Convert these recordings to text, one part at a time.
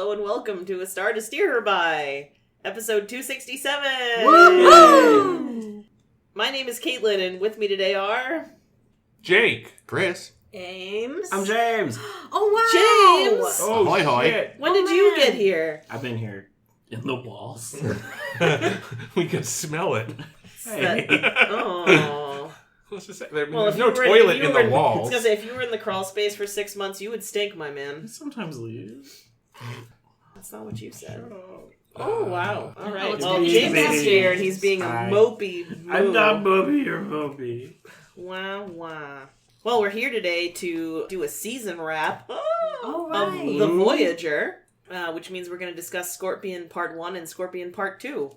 Hello and welcome to A Star to Steer Her By, episode 267! Woo-hoo! My name is Caitlin, and with me today are... Jake. Chris. Ames. I'm James. Oh, wow. James! Oh, Ahoy, hoy. shit. When did you get here? I've been here in the walls. We can smell it. Hey. Oh. Let's just say, there's Well, no toilet in the I was walls. gonna say, if you were in the crawl space for 6 months, you would stink, my man. Sometimes leave. That's not what you said. Oh, wow. All right. it's Well, gonna be James bad. is here, and he's being a Hi. mopey moo. I'm not Mopey or Mopey. Wah, wah. Well, we're here today to do a season wrap All of right. The Voyager, which means we're going to discuss Scorpion Part 1 and Scorpion Part 2.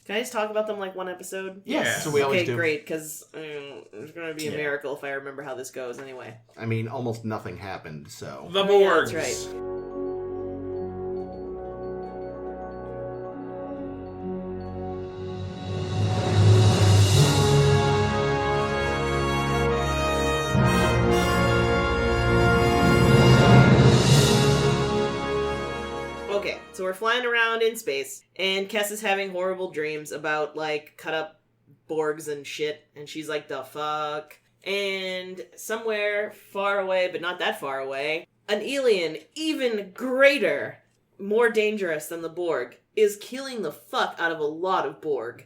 Can I just talk about them like one episode? Yeah. That's So what we always Okay, do. great, because it's going to be a Yeah. miracle if I remember how this goes anyway. I mean, almost nothing happened, so... The Yeah, Borgs. that's right. Okay, so we're flying around in space, and Kess is having horrible dreams about, like, cut-up Borgs and shit, and she's like, the fuck? And somewhere far away, but not that far away, an alien even greater, more dangerous than the Borg, is killing the fuck out of a lot of Borg.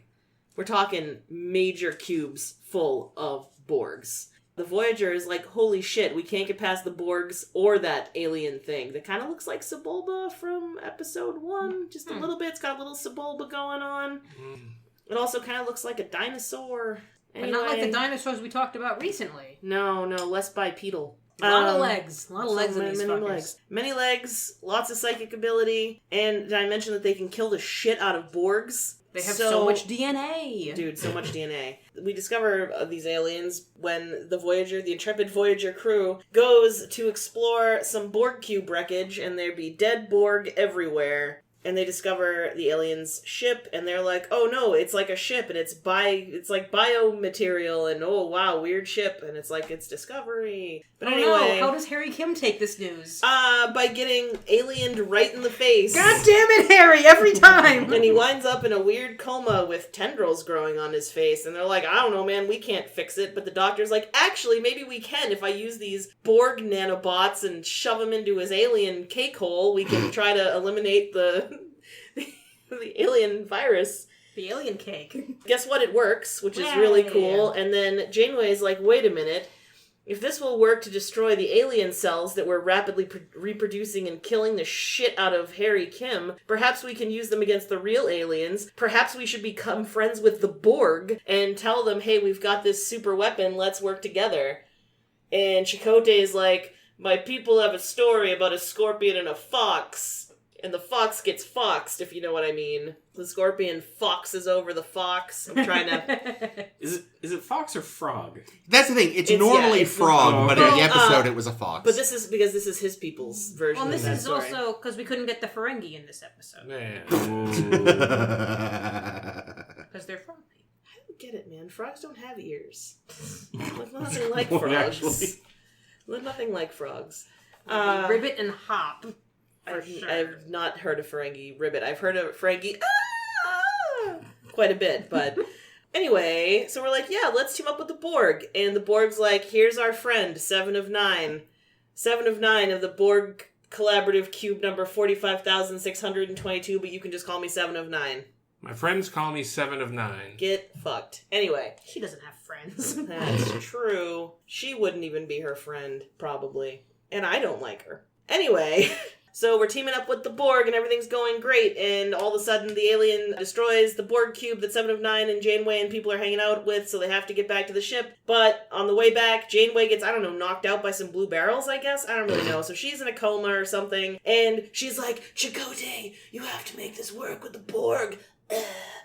We're talking major cubes full of Borgs. The Voyager is like, holy shit, we can't get past the Borgs or that alien thing that kind of looks like Sebulba from episode 1. Just a little bit. It's got a little Sebulba going on. It also kind of looks like a dinosaur. But not like Anyway. the dinosaurs we talked about recently. No, less bipedal. A lot of legs. A lot of legs in many, these many fuckers. legs. Many legs, lots of psychic ability, and did I mention that they can kill the shit out of Borgs? They have so much DNA. Dude, so much DNA. We discover these aliens when the Voyager, the intrepid Voyager crew, goes to explore some Borg cube wreckage, and there be dead Borg everywhere. And they discover the aliens' ship, and they're like, "Oh no, it's like a ship, and it's like biomaterial, and oh wow, weird ship." And it's like it's Discovery. But anyway, No, how does Harry Kim take this news? by getting aliened right in the face. God damn it, Harry! Every time. And he winds up in a weird coma with tendrils growing on his face. And they're like, I don't know, man, we can't fix it. But the doctor's like, actually, maybe we can. If I use these Borg nanobots and shove them into his alien cake hole, we can try to eliminate the alien virus. The alien cake. Guess what? It works, which is really cool. And then Janeway is like, wait a minute. If this will work to destroy the alien cells that were rapidly reproducing and killing the shit out of Harry Kim, perhaps we can use them against the real aliens. Perhaps we should become friends with the Borg and tell them, hey, we've got this super weapon, let's work together. And Chakotay is like, my people have a story about a scorpion and a fox. And the fox gets foxed, if you know what I mean. The scorpion foxes over the fox. I'm trying to... Is it fox or frog? That's the thing, it's It's- normally yeah, it's- frog, but in Well, the episode it was a fox. But this is because this is his people's version Well, of this that is story. also because we couldn't get the Ferengi in this episode. Man. Because they're froggy. I don't get it, man. Frogs don't have ears. Look nothing like Well, frogs. actually. Look nothing like frogs. Ribbit and Hop. For sure. I've not heard of Ferengi Ribbit. I've heard of Ferengi quite a bit, but anyway, so we're like, yeah, let's team up with the Borg. And the Borg's like, here's our friend, 7 of 9. 7 of 9 of the Borg collaborative cube number 45,622, but you can just call me 7 of 9. My friends call me 7 of 9. Get fucked. Anyway. She doesn't have friends. That's true. She wouldn't even be her friend, probably. And I don't like her. Anyway, so we're teaming up with the Borg and everything's going great. And all of a sudden the alien destroys the Borg cube that 7 of 9 and Janeway and people are hanging out with, so they have to get back to the ship. But on the way back, Janeway gets, knocked out by some blue barrels, I guess? I don't really know. So she's in a coma or something. And she's like, Chakotay, you have to make this work with the Borg.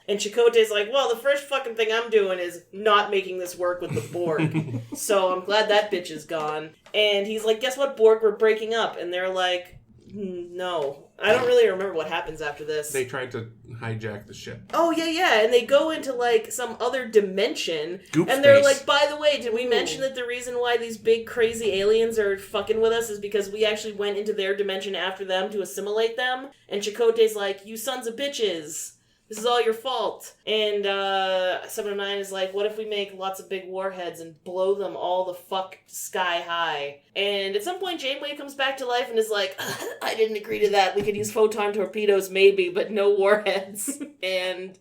And Chakotay's like, well, the first fucking thing I'm doing is not making this work with the Borg. So I'm glad that bitch is gone. And he's like, guess what, Borg? We're breaking up. And they're like, no. I don't really remember what happens after this. They tried to hijack the ship. Oh, yeah, and they go into, like, some other dimension, Goop and they're space. like, by the way, did we Ooh. mention that the reason why these big, crazy aliens are fucking with us is because we actually went into their dimension after them to assimilate them? And Chakotay's like, you sons of bitches, this is all your fault. And 709 is like, what if we make lots of big warheads and blow them all the fuck sky high? And at some point, Janeway comes back to life and is like, I didn't agree to that. We could use photon torpedoes maybe, but no warheads. And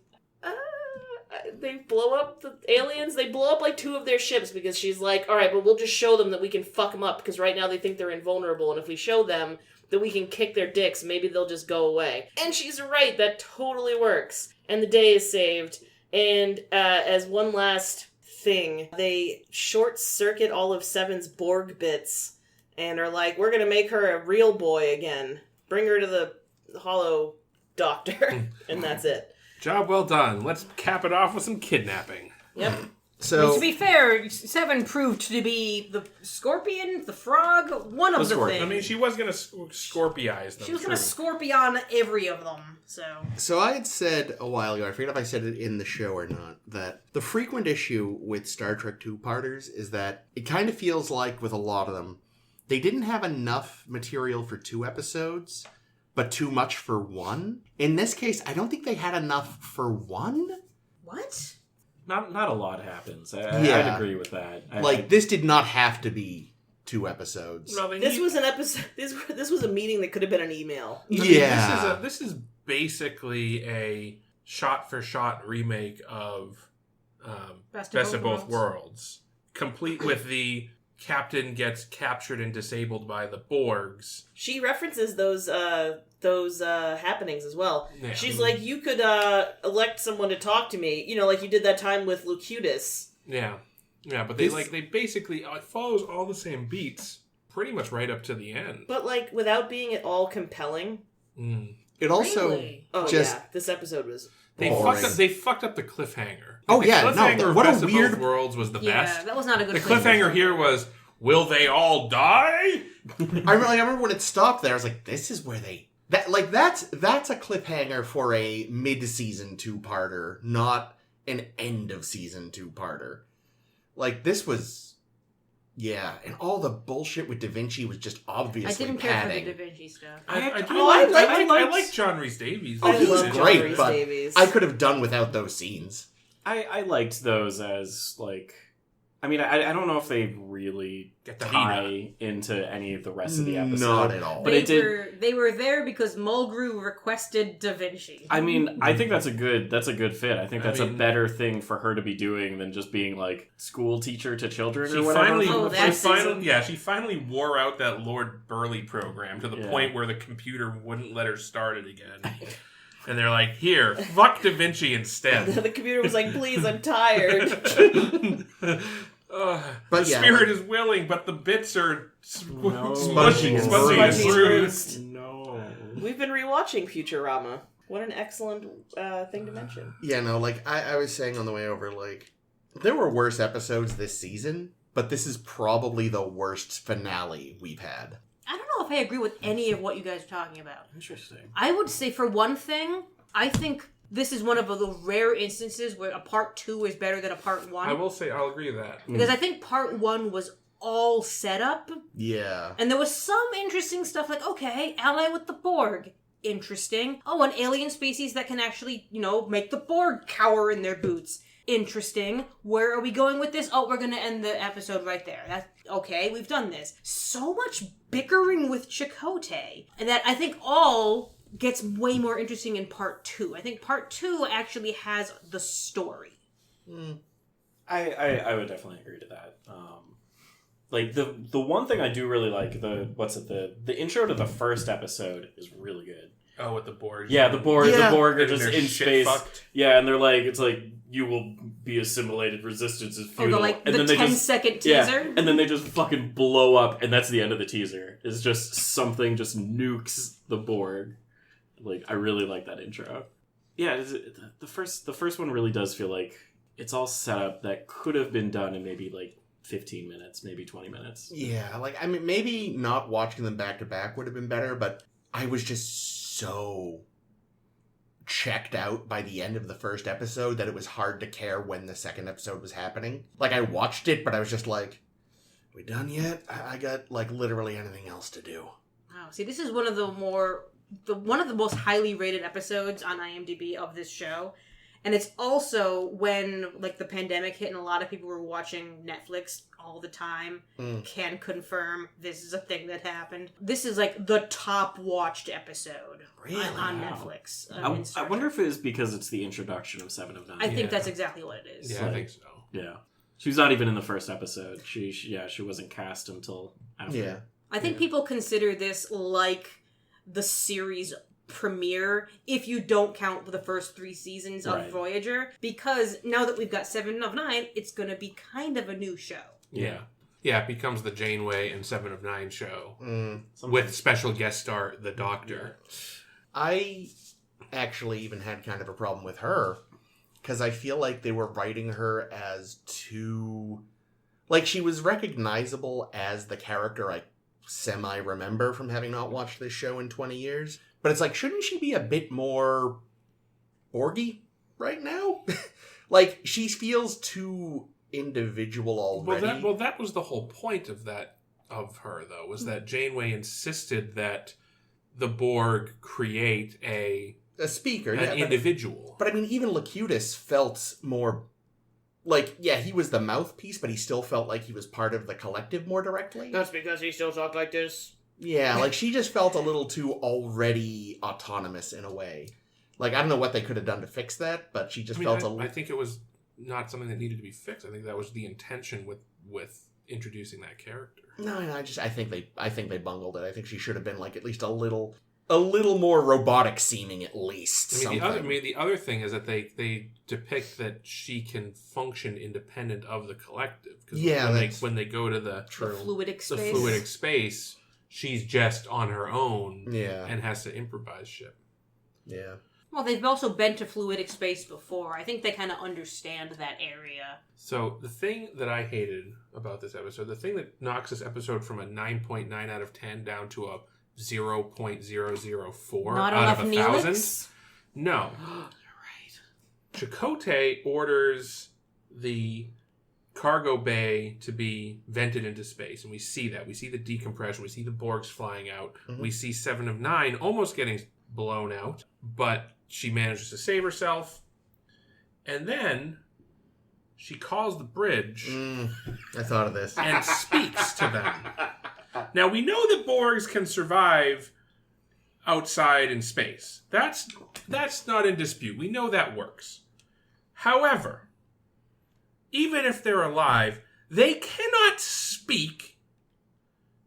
they blow up the aliens. They blow up like 2 of their ships because she's like, all right, but we'll just show them that we can fuck them up because right now they think they're invulnerable. And if we show them that we can kick their dicks, maybe they'll just go away. And she's right, that totally works. And the day is saved. And as one last thing, they short-circuit all of Seven's Borg bits and are like, we're gonna make her a real boy again. Bring her to the Hollow Doctor. And that's it. Job well done. Let's cap it off with some kidnapping. Yep. I mean, So to be fair, Seven proved to be the scorpion, the frog, one of the scorpion. things. I mean, she was going to scorpionize them. She was going to true. scorpion every of them, so... So I had said a while ago, I forget if I said it in the show or not, that the frequent issue with Star Trek two-parters is that it kind of feels like, with a lot of them, they didn't have enough material for 2 episodes, but too much for 1. In this case, I don't think they had enough for 1. What? Not a lot happens. Yeah. I'd agree with that. This did not have to be 2 episodes. No, they This need- was an episode. This was a meeting that could have been an email. I mean, Yeah. This is basically a shot-for-shot remake of Best Best of Both Worlds. Complete with the captain gets captured and disabled by the Borgs. She references those happenings as well. Yeah. She's like, you could elect someone to talk to me, like you did that time with Locutus. Yeah. Yeah, but This- they basically, it follows all the same beats pretty much right up to the end. But without being at all compelling. Mm. It also... Really? Oh Just- yeah, this episode was. They Boring. fucked up the cliffhanger. Oh, the yeah, no, cliffhanger of what a Best of weird- Both Worlds was the Yeah, best. that was not a good The place. cliffhanger here was, will they all die? I remember when it stopped there, I was like, this is where they... That's a cliffhanger for a mid-season 2-parter, not an end-of-season 2-parter. This was... Yeah, and all the bullshit with Da Vinci was just I obviously didn't care for padding. the Da Vinci stuff. I like John Rhys Davies. Oh, I he's love great, John Rhys but Davies. I could have done without those scenes. I liked those as I mean, I don't know if they really Get the tie into any of the rest of the episode. Not at all. But they it did. They were there because Mulgrew requested Da Vinci. I mean, I think that's a good fit. I think that's I a mean- better thing for her to be doing than just being school teacher to children She or whatever. finally, Oh, that season. she finally wore out that Lord Burleigh program to the Yeah. point where the computer wouldn't let her start it again. And they're like, here, fuck Da Vinci instead. The computer was like, please, I'm tired. But the yeah, spirit is willing, but the bits are No. smudgy and Smudgy and bruised. No. We've been rewatching Futurama. What an excellent thing to mention. Yeah, no, I was saying on the way over, there were worse episodes this season, but this is probably the worst finale we've had. I don't know if I agree with any of what you guys are talking about. Interesting. I would say, for one thing, I think this is one of the rare instances where a part 2 is better than a part 1. I will say, I'll agree with that. Because I think part 1 was all set up, Yeah. and there was some interesting stuff okay, ally with the Borg. Interesting. Oh, an alien species that can actually, make the Borg cower in their boots. Interesting. Where are we going with this? Oh, we're going to end the episode right there. That's okay. We've done this. So much bickering with Chakotay, and that I think all gets way more interesting in part 2. I think part 2 actually has the story. I would definitely agree to that. The one thing I do really like, the intro to the first episode is really good. Oh, with the Borg. Yeah, the Borg Yeah. are Getting just their in shit space. fucked. Yeah, and they're it's you will be assimilated, resistance is Oh, futile. the and then they 10-second yeah, teaser? and then they just fucking blow up, and that's the end of the teaser. It's just something just nukes the Borg. I really like that intro. Yeah, the first one really does feel like it's all set up that could have been done in maybe 15 minutes, maybe 20 minutes. Yeah, I mean, maybe not watching them back to back would have been better, but I was just so checked out by the end of the first episode that it was hard to care when the second episode was happening. Like, I watched it, but I was just like, we done yet? I got, like, literally anything else to do. Wow. See, this is one of the most highly rated episodes on IMDb of this show. And it's also when, like, the pandemic hit and a lot of people were watching Netflix all the time. Can confirm this is a thing that happened. This is, like, the top watched episode on Netflix. I wonder if it is because it's the introduction of 7 of 9. I think that's exactly what it is. Yeah, I think so. Yeah. She was not even in the first episode. She wasn't cast until after. Yeah. I think people consider this like the series premiere if you don't count the first 3 seasons of Voyager, because now that we've got 7 of 9, it's going to be kind of a new show. Yeah. Yeah, it becomes the Janeway and 7 of 9 show with special guest star the Doctor. I actually even had kind of a problem with her because I feel like they were writing her as too... Like, she was recognizable as the character I semi-remember from having not watched this show in 20 years. But it's like, shouldn't she be a bit more Borgy right now? Like, she feels too individual already. Well, that was the whole point of her, though, was that Janeway insisted that the Borg create a speaker, an individual. But I mean, even Locutus felt more... Like, yeah, he was the mouthpiece, but he still felt like he was part of the collective more directly. That's because he still talked like this. Yeah, like, she just felt a little too already autonomous in a way. Like, I don't know what they could have done to fix that, but she just felt a little... I think it was not something that needed to be fixed. I think that was the intention with introducing that character. No, I think they bungled it. I think she should have been, like, at least a little more robotic seeming, at least. The other thing is that they depict that she can function independent of the collective. Because when they go to the fluidic space, she's just on her own and has to improvise shit. Yeah. Well, they've also been to fluidic space before. I think they kind of understand that area. So the thing that I hated about this episode, the thing that knocks this episode from a 9.9 out of 10 down to a 0.004 Not out enough of 1,000. No. Right. Chakotay orders the cargo bay to be vented into space, and we see that. We see the decompression. We see the Borgs flying out. Mm-hmm. We see 7 of 9 almost getting blown out, but she manages to save herself. And then she calls the bridge. I thought of this. And speaks to them. Now, we know that Borgs can survive outside in space. That's not in dispute. We know that works. However, even if they're alive, they cannot speak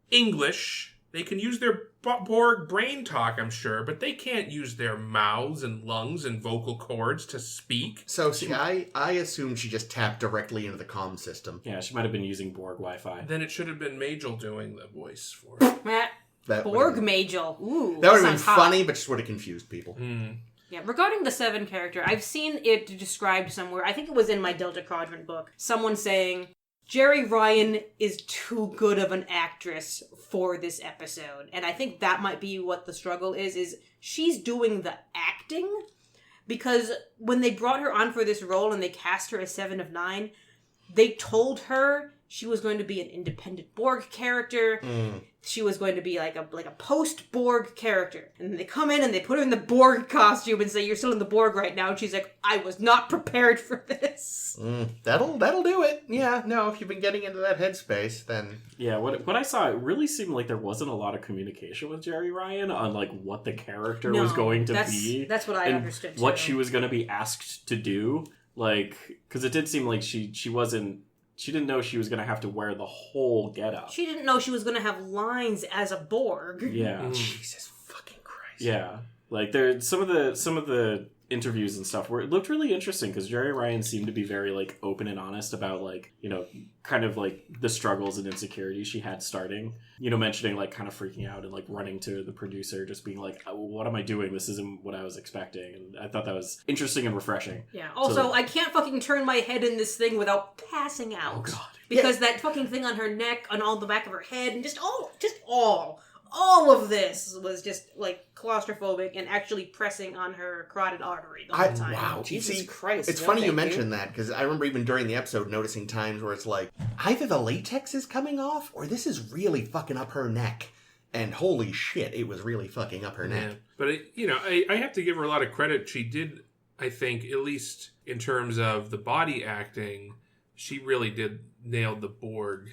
English. They can use their Borg brain talk, I'm sure, but they can't use their mouths and lungs and vocal cords to speak. So, see, I assumed she just tapped directly into the comm system. Yeah, she might have been using Borg Wi-Fi. Then it should have been Majel doing the voice for it. Borg Majel. Ooh, that would have been funny, but just would have confused people. Yeah, regarding the 7 character, I've seen it described somewhere. I think it was in my Delta Quadrant book. Someone saying, Jeri Ryan is too good of an actress for this episode. And I think that might be what the struggle is she's doing the acting. Because when they brought her on for this role and they cast her as 7 of 9, they told her she was going to be an independent Borg character. She was going to be like a post-Borg character. And then they come in and they put her in the Borg costume and say, you're still in the Borg right now. And she's like, I was not prepared for this. That'll do it. Yeah, no, if you've been getting into that headspace, then... Yeah, what I saw, it really seemed like there wasn't a lot of communication with Jeri Ryan on, like, what the character was going to be. That's what I understood, too. What she was going to be asked to do. Like, because it did seem like she wasn't... She didn't know she was going to have to wear the whole getup. She didn't know she was going to have lines as a Borg. Yeah. Jesus fucking Christ. Yeah. Like, there some of the interviews and stuff where it looked really interesting because Jeri Ryan seemed to be very, like, open and honest about, like, you know, kind of, like, the struggles and insecurities she had starting. You know, mentioning, like, kind of freaking out and, like, running to the producer, just being like, oh, what am I doing? This isn't what I was expecting. And I thought that was interesting and refreshing. Yeah. Also, I can't fucking turn my head in this thing without passing out. Oh, God. Because that fucking thing on her neck, on all the back of her head, and just all all of this was just like claustrophobic and actually pressing on her carotid artery the whole time. Wow. Jesus See, Christ. It's no, funny you thank mention that, because I remember even during the episode noticing times where it's like, either the latex is coming off, or this is really fucking up her neck. And holy shit, it was really fucking up her neck. Yeah. But, I have to give her a lot of credit. She did, I think, at least in terms of the body acting, she really did nail the Borg.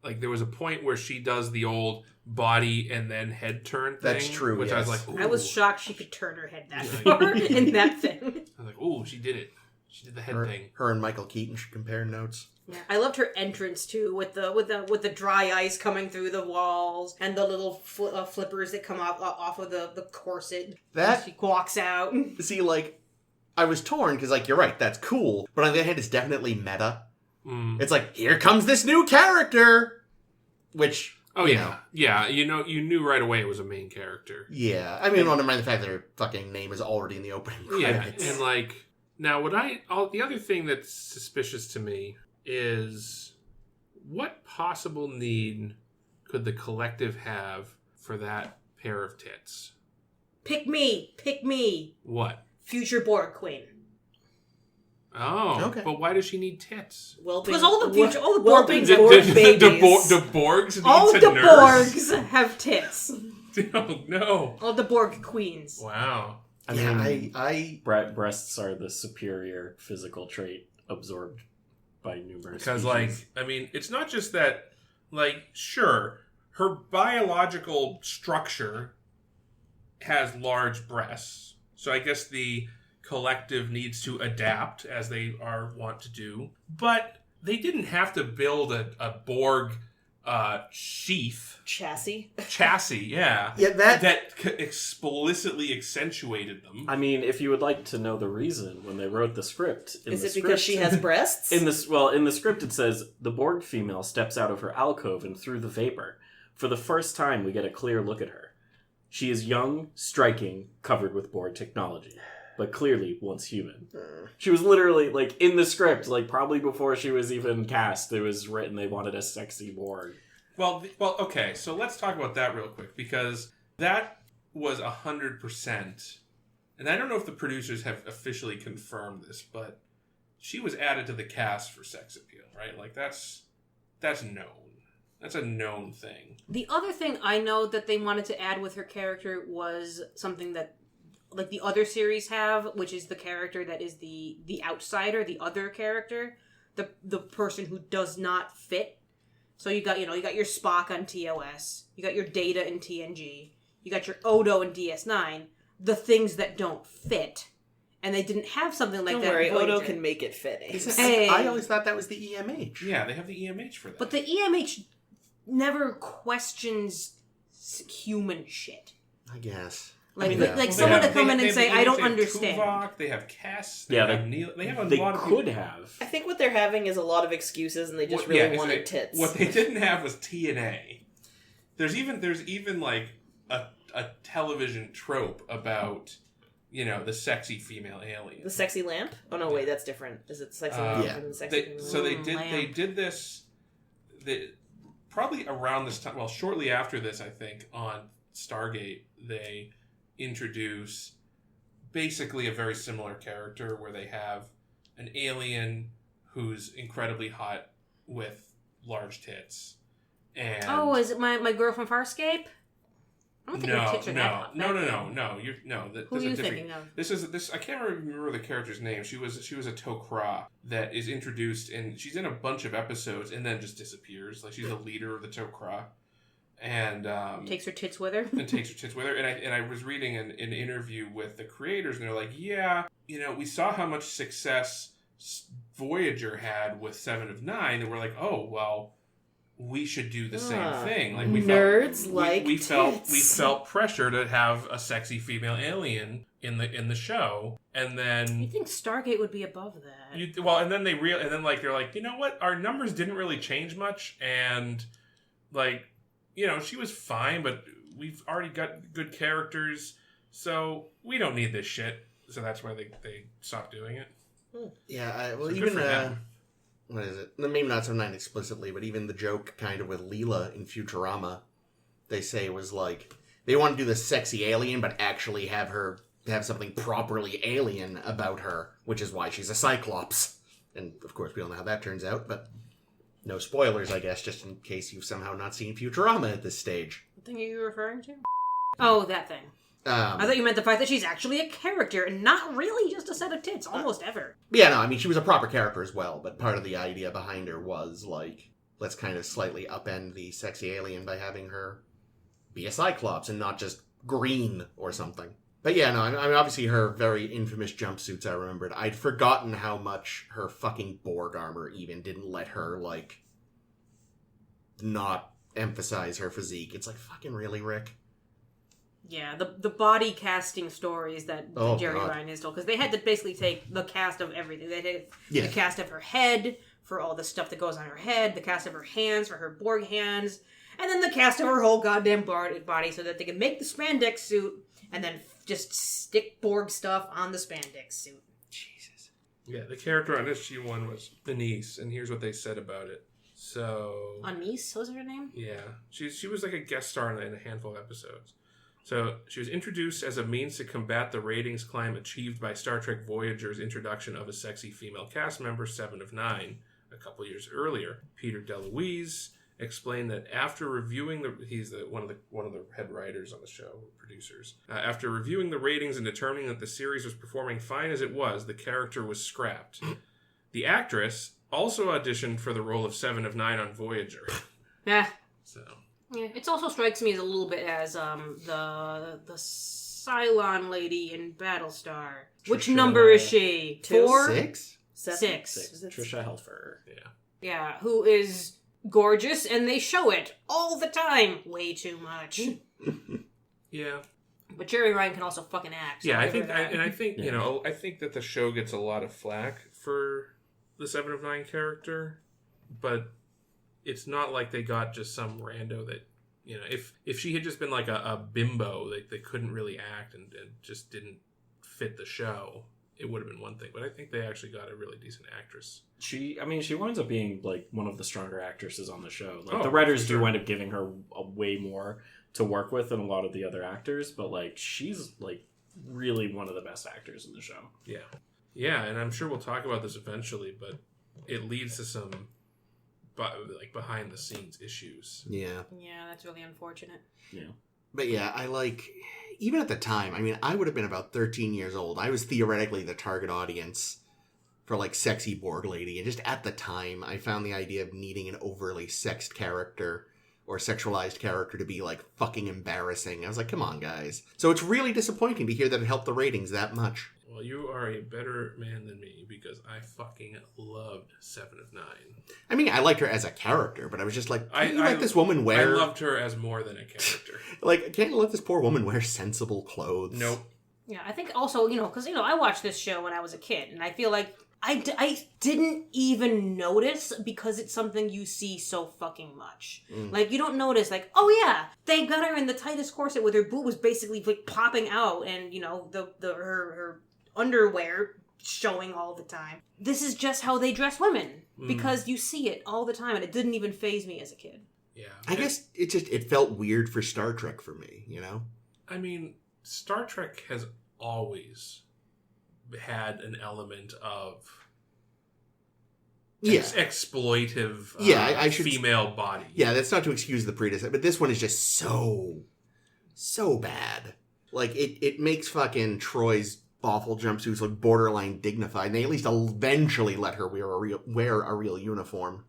Like, there was a point where she does the old body and then head turn thing. That's true, Which yes. I was like, ooh. I was shocked she could turn her head that far in that thing. I was like, ooh, she did it. She did the head thing. Her and Michael Keaton should compare notes. Yeah. I loved her entrance too, with the dry ice coming through the walls and the little flippers that come off of the corset. That She walks out. See, like, I was torn because, like, you're right, that's cool. But on the other hand, it's definitely meta. It's like, here comes this new character, which. Oh you yeah, know, yeah. You knew right away it was a main character. Yeah, I mean, never mind the fact that her fucking name is already in the opening credits. Yeah, and like now, the other thing that's suspicious to me is what possible need could the collective have for that pair of tits? Pick me. What? Future Borg Queen. Oh, okay. But why does she need tits? Because all the Borg Borg babies. The Borgs need all to the nurse? Borgs have tits. Oh, no. All the Borg queens. Wow. I mean, breasts are the superior physical trait absorbed by numerous Because, species. it's not just that, sure, her biological structure has large breasts. So I guess the collective needs to adapt as they want to do. But they didn't have to build a Borg sheath. Chassis, yeah. Yeah, that explicitly accentuated them. I mean, if you would like to know the reason when they wrote the script, because she has breasts? In the script it says the Borg female steps out of her alcove and through the vapor. For the first time, we get a clear look at her. She is young, striking, covered with Borg technology, but clearly once human. She was literally, in the script, probably before she was even cast, it was written they wanted a sexy Borg. Well, okay, so let's talk about that real quick, because that was 100%, and I don't know if the producers have officially confirmed this, but she was added to the cast for sex appeal, right? That's known. That's a known thing. The other thing I know that they wanted to add with her character was something that the other series have, which is the character that is the outsider, the other character, the person who does not fit. So you got your Spock on TOS, you got your Data in TNG, you got your Odo in DS9, the things that don't fit. And they didn't have something like Don't that. worry, in Voyager. Odo can make it fit. Hey. I always thought that was the EMH. Yeah, they have the EMH for that. But the EMH never questions human shit. I guess. Someone to come in and say, I don't understand. Tuvok, they have Cass, they Yeah, have Neil, they have a They lot of could have. I think what they're having is a lot of excuses, and they just really wanted tits. What they didn't have was TNA. There's even a television trope about the sexy female alien. The sexy lamp? Oh no, wait, that's different. Is it sexy lamp yeah. and the sexy female? So they lamp. did this. Probably around this time. Well, shortly after this, I think on Stargate they introduce basically a very similar character where they have an alien who's incredibly hot with large tits. And Is it my girl from Farscape? I don't think her tits are that hot. No. Who are you thinking of? This I can't remember the character's name. She was a Tok'ra that is introduced, and she's in a bunch of episodes and then just disappears. She's a leader of the Tok'ra, and Takes her tits with her. And I was reading an interview with the creators, and they're like, yeah, we saw how much success Voyager had with 7 of 9, and we're like, oh well, we should do the same thing. We felt pressure to have a sexy female alien in the show, and then You think Stargate would be above that? and then they're like, you know what? Our numbers didn't really change much, and she was fine, but we've already got good characters, so we don't need this shit. So that's why they stopped doing it. Yeah, So good for them. What is it? Maybe not so not explicitly, but even the joke kind of with Leela in Futurama, they say was like, they want to do the sexy alien, but actually have something properly alien about her, which is why she's a Cyclops. And, of course, we all know how that turns out, but no spoilers, I guess, just in case you've somehow not seen Futurama at this stage. What thing are you referring to? Oh, that thing. I thought you meant the fact that she's actually a character and not really just a set of tits, almost ever. Yeah, no, I mean, she was a proper character as well, but part of the idea behind her was, like, let's kind of slightly upend the sexy alien by having her be a Cyclops and not just green or something. But yeah, no, I mean, obviously her very infamous jumpsuits, I remembered. I'd forgotten how much her fucking Borg armor even didn't let her, like, not emphasize her physique. It's like, fucking really, Rick? Yeah, the body casting stories that Jerry Ryan has told, because they had to basically take the cast of everything. They did the cast of her head for all the stuff that goes on her head, the cast of her hands for her Borg hands, and then the cast of her whole goddamn body so that they could make the spandex suit and then just stick Borg stuff on the spandex suit. Jesus. Yeah, the character on SG-1 was Denise, and here's what they said about it. So... Anise, was her name? Yeah. She was like a guest star in a handful of episodes. So, she was introduced as a means to combat the ratings climb achieved by Star Trek Voyager's introduction of a sexy female cast member, 7 of 9, a couple years earlier. Peter DeLuise explained that after reviewing he's one of the head writers on the show, producers. After reviewing the ratings and determining that the series was performing fine as it was, the character was scrapped. The actress also auditioned for the role of 7 of 9 on Voyager. Yeah. So... Yeah, it also strikes me as a little bit as the Cylon lady in Battlestar. Which number is she? 4? 6? 6. Trisha Helfer. Yeah. Yeah, who is gorgeous, and they show it all the time. Way too much. Yeah. But Jerry Ryan can also fucking act. So yeah, I think Yeah. you know, I think that the show gets a lot of flack for the 7 of 9 character, but it's not like they got just some rando that, you know, if she had just been like a bimbo, they couldn't really act and just didn't fit the show, it would have been one thing. But I think they actually got a really decent actress. She winds up being like one of the stronger actresses on the show. Like, Oh, the writers for do sure. wind up giving her a way more to work with than a lot of the other actors, but like she's like really one of the best actors in the show. Yeah, and I'm sure we'll talk about this eventually, but it leads to some like behind the scenes issues. Yeah. Yeah, that's really unfortunate. Yeah. But yeah, I like, even at the time, I mean, I would have been about 13 years old. I was theoretically the target audience for like sexy Borg lady. And just at the time, I found the idea of needing an overly sexed character or sexualized character to be like fucking embarrassing. I was like, come on, guys. So it's really disappointing to hear that it helped the ratings that much. Well, you are a better man than me because I fucking loved 7 of 9. I mean, I liked her as a character, but I was just like, can't you I let this woman wear... I loved her as more than a character. Like, can't you let this poor woman wear sensible clothes? Nope. Yeah, I think also, because, I watched this show when I was a kid, and I feel like I didn't even notice because it's something you see so fucking much. Like, you don't notice, like, oh yeah, they got her in the tightest corset with her boob was basically, like, popping out, and, her underwear showing all the time. This is just how they dress women, because you see it all the time, and it didn't even faze me as a kid. Yeah. I guess it felt weird for Star Trek for me, I mean, Star Trek has always had an element of exploitive I should... female body. Yeah, that's not to excuse the predecessor, but this one is just so bad. Like, it makes fucking Troy's awful jumpsuits look borderline dignified, and they at least eventually let her wear a real uniform.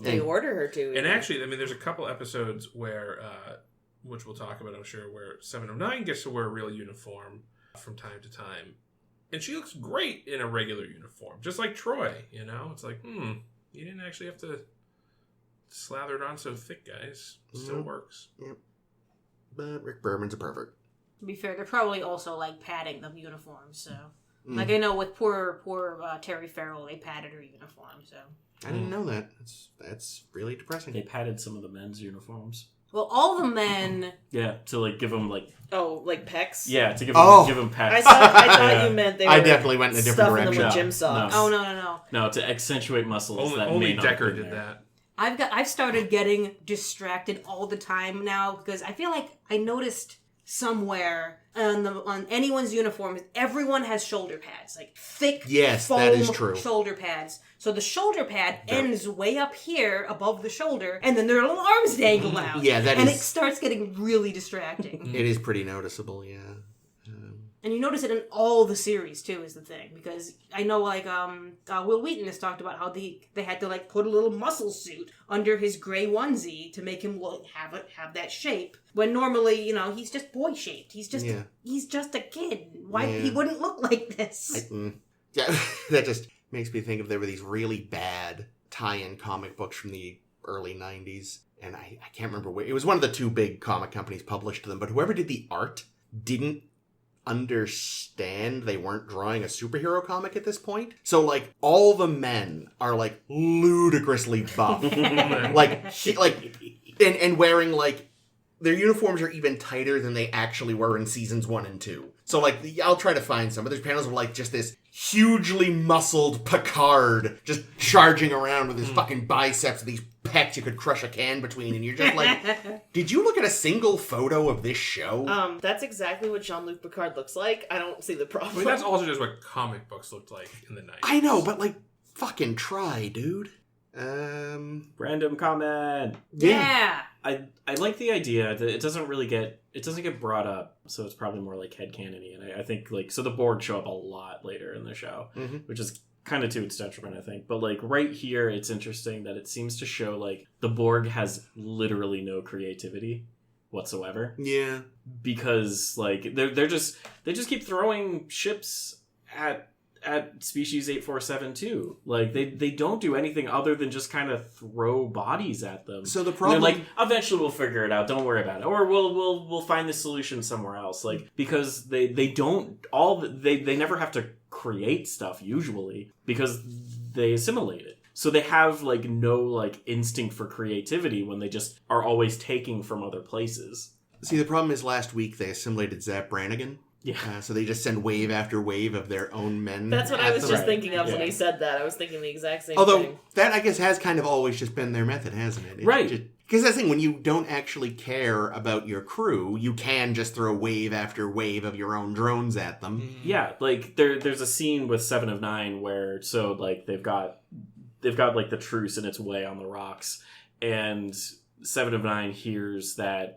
They order her to. And actually, I mean, there's a couple episodes where, which we'll talk about, I'm sure, where 7 of 9 gets to wear a real uniform from time to time. And she looks great in a regular uniform, just like Troy, It's like, you didn't actually have to slather it on so thick, guys. It still works. Yep. But Rick Berman's a pervert. To be fair, they're probably also, like, padding the uniforms, so... Like, I know with poor Terry Farrell, they padded her uniform, so... I didn't know that. That's really depressing. They padded some of the men's uniforms. Well, all the men... Yeah, to, like, give them, like... Oh, like pecs? Yeah, to give them pecs. I thought you meant they were I definitely went in a different stuffing direction. them with gym socks. No. Oh, no. No, to accentuate muscles that Only may not Decker have been did there. that. I've started getting distracted all the time now because I feel like I noticed somewhere on anyone's uniform, everyone has shoulder pads, like thick foam that is true. shoulder pads. So the shoulder pad ends way up here above the shoulder, and then their little arms dangle out. Yeah, and it starts getting really distracting. It is pretty noticeable, yeah. And you notice it in all the series too, is the thing, because I know like Will Wheaton has talked about how they had to like put a little muscle suit under his gray onesie to make him have that shape. When normally, he's just boy shaped. He's just a kid. Why he wouldn't look like this? Yeah, that just makes me think of there were these really bad tie-in comic books from the early 90s, and I can't remember where. It was one of the two big comic companies published them, but whoever did the art didn't understand they weren't drawing a superhero comic at this point. So like all the men are like ludicrously buff. and wearing like their uniforms are even tighter than they actually were in seasons 1 and 2. So like I'll try to find some, but there's panels of like just this hugely muscled Picard just charging around with his fucking biceps, these pecs you could crush a can between, and you're just like, did you look at a single photo of this show? That's exactly what Jean-Luc Picard looks like. I don't see the problem. I mean, that's also just what comic books looked like in the 90s. I know, but like, fucking try, dude. Random comment. Yeah. I like the idea that it doesn't get brought up, so it's probably more like headcanon-y, and I think like so the Borg show up a lot later in the show, which is kind of to its detriment, I think. But like right here, it's interesting that it seems to show like the Borg has literally no creativity whatsoever. Yeah, because like they just keep throwing ships at species 847-2. Like they don't do anything other than just kind of throw bodies at them. So the problem, and they're like, eventually we'll figure it out. Don't worry about it, or we'll find the solution somewhere else. Like because they never have to create stuff usually because they assimilate it. So they have like no like instinct for creativity when they just are always taking from other places. See, the problem is last week they assimilated Zap Brannigan. Yeah. So they just send wave after wave of their own men. That's what I was just Right. thinking of Yeah. when he said that. I was thinking the exact same Although, thing. that I guess has kind of always just been their method, hasn't it? Right. Because that's the thing, when you don't actually care about your crew, you can just throw wave after wave of your own drones at them. Yeah, like there's a scene with 7 of 9 where so like they've got like the truce and it's way on the rocks, and 7 of 9 hears that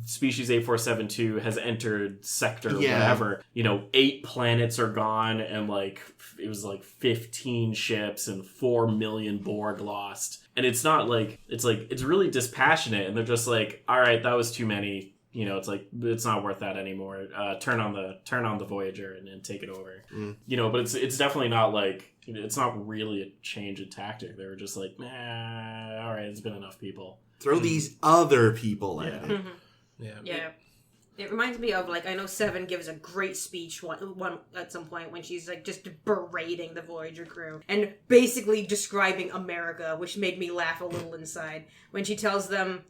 species 8472 has entered sector whatever. 8 planets are gone, and like it was like 15 ships and 4 million Borg lost. And it's not like it's really dispassionate, and they're just like, all right, that was too many. It's like it's not worth that anymore. Turn on the Voyager and take it over. But it's definitely not like it's not really a change in tactic. They were just like, all right, it's been enough people. Throw these other people at it. Yeah. It reminds me of, like, I know Seven gives a great speech one at some point when she's, like, just berating the Voyager crew and basically describing America, which made me laugh a little inside. When she tells them,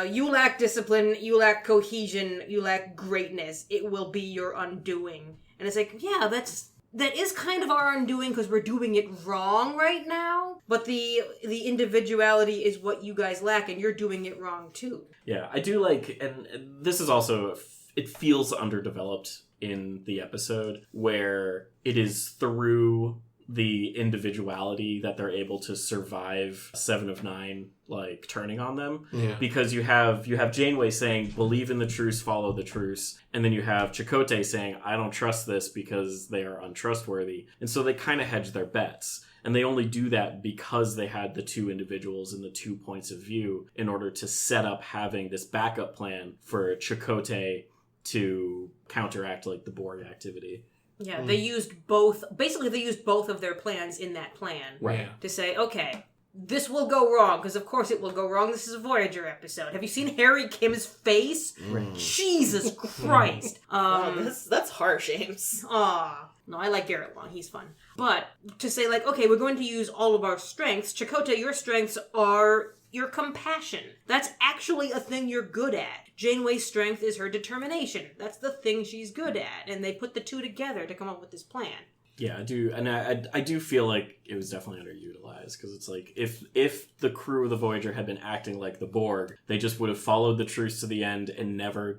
you lack discipline, you lack cohesion, you lack greatness. It will be your undoing. And it's like, yeah, that is kind of our undoing because we're doing it wrong right now. But the individuality is what you guys lack, and you're doing it wrong too. Yeah, I do like, and this is also, it feels underdeveloped in the episode where it is through the individuality that they're able to survive 7 of 9 like turning on them. Because you have Janeway saying believe in the truce, follow the truce, and then you have Chakotay saying I don't trust this because they are untrustworthy, and so they kind of hedge their bets, and they only do that because they had the 2 individuals and the 2 points of view in order to set up having this backup plan for Chakotay to counteract like the Borg activity. Yeah, they used both. Basically, they used both of their plans in that plan. Right. To say, okay, this will go wrong, because of course it will go wrong. This is a Voyager episode. Have you seen Harry Kim's face? Jesus Christ. Wow, that's harsh, Ames. Aw. No, I like Garrett Long. He's fun. But to say, like, okay, we're going to use all of our strengths. Chakotay, your strengths are your compassion. That's actually a thing you're good at. Janeway's strength is her determination. That's the thing she's good at. And they put the 2 together to come up with this plan. Yeah, I do, and I do feel like it was definitely underutilized, because it's like if the crew of the Voyager had been acting like the Borg, they just would have followed the truce to the end and never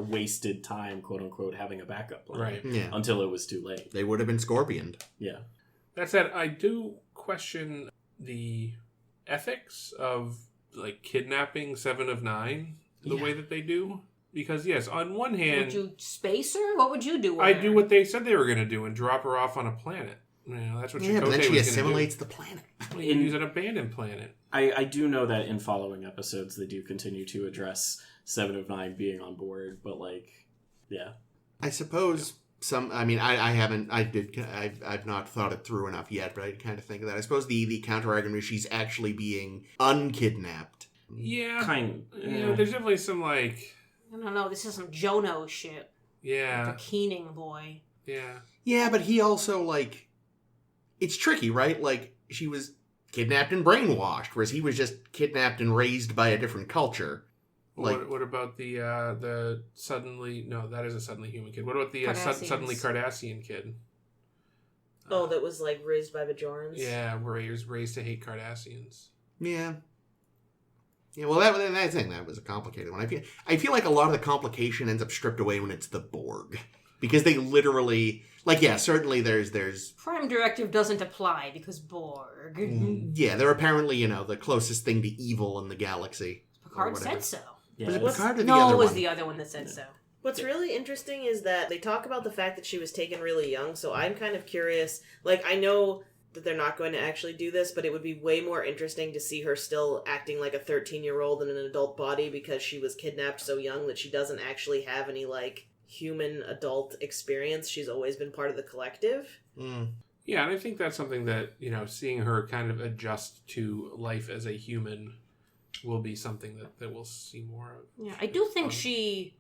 wasted time, quote unquote, having a backup plan, Right. Yeah. until it was too late. They would have been Scorpioned. Yeah, That said, I do question the ethics of like kidnapping 7 of 9 the way that they do. Because yes, on one hand, Would you space her? What would you do with I her? do what they said they were going to do and drop her off on a planet. You know, that's what Yeah, Chakotay but then she was assimilates the planet. going to do. Use an abandoned planet. I do know that in following episodes they do continue to address 7 of 9 being on board, but like, yeah. I suppose I've not thought it through enough yet, but I kind of think of that. I suppose the counter argument is she's actually being unkidnapped. Yeah. Yeah. You know, there's definitely some like, I don't know. This is some Jono shit. yeah. The Keening boy. Yeah. Yeah, but he also, like, it's tricky, right? Like, she was kidnapped and brainwashed, whereas he was just kidnapped and raised by a different culture. Like, What about the suddenly... No, that is a suddenly human kid. What about the Cardassians. suddenly Cardassian kid? Oh, that was like raised by Bajorans. Yeah, raised to hate Cardassians. yeah. Yeah, well, that thing, that was a complicated one. I feel like a lot of the complication ends up stripped away when it's the Borg. Because they literally... Like, yeah, certainly there's... Prime Directive doesn't apply because Borg. Yeah, they're apparently, the closest thing to evil in the galaxy. Picard or whatever. said so. Yeah, Was it it's- Picard or the No, other it was one? the other one that said so. What's really interesting is that they talk about the fact that she was taken really young, so I'm kind of curious. Like, I know that they're not going to actually do this, but it would be way more interesting to see her still acting like a 13-year-old in an adult body because she was kidnapped so young that she doesn't actually have any, like, human adult experience. She's always been part of the collective. Mm. Yeah, and I think that's something that, seeing her kind of adjust to life as a human will be something that we'll see more of. Yeah, I do think she,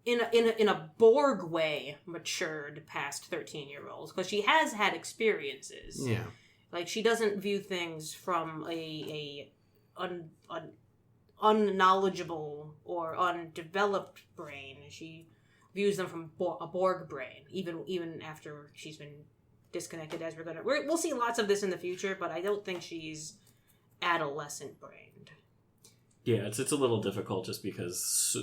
in a Borg way, matured past 13-year-olds because she has had experiences. Yeah. Like, she doesn't view things from a unknowledgeable or undeveloped brain. She views them from a Borg brain, even after she's been disconnected. As we'll see lots of this in the future, but I don't think she's adolescent brained. Yeah, it's a little difficult just because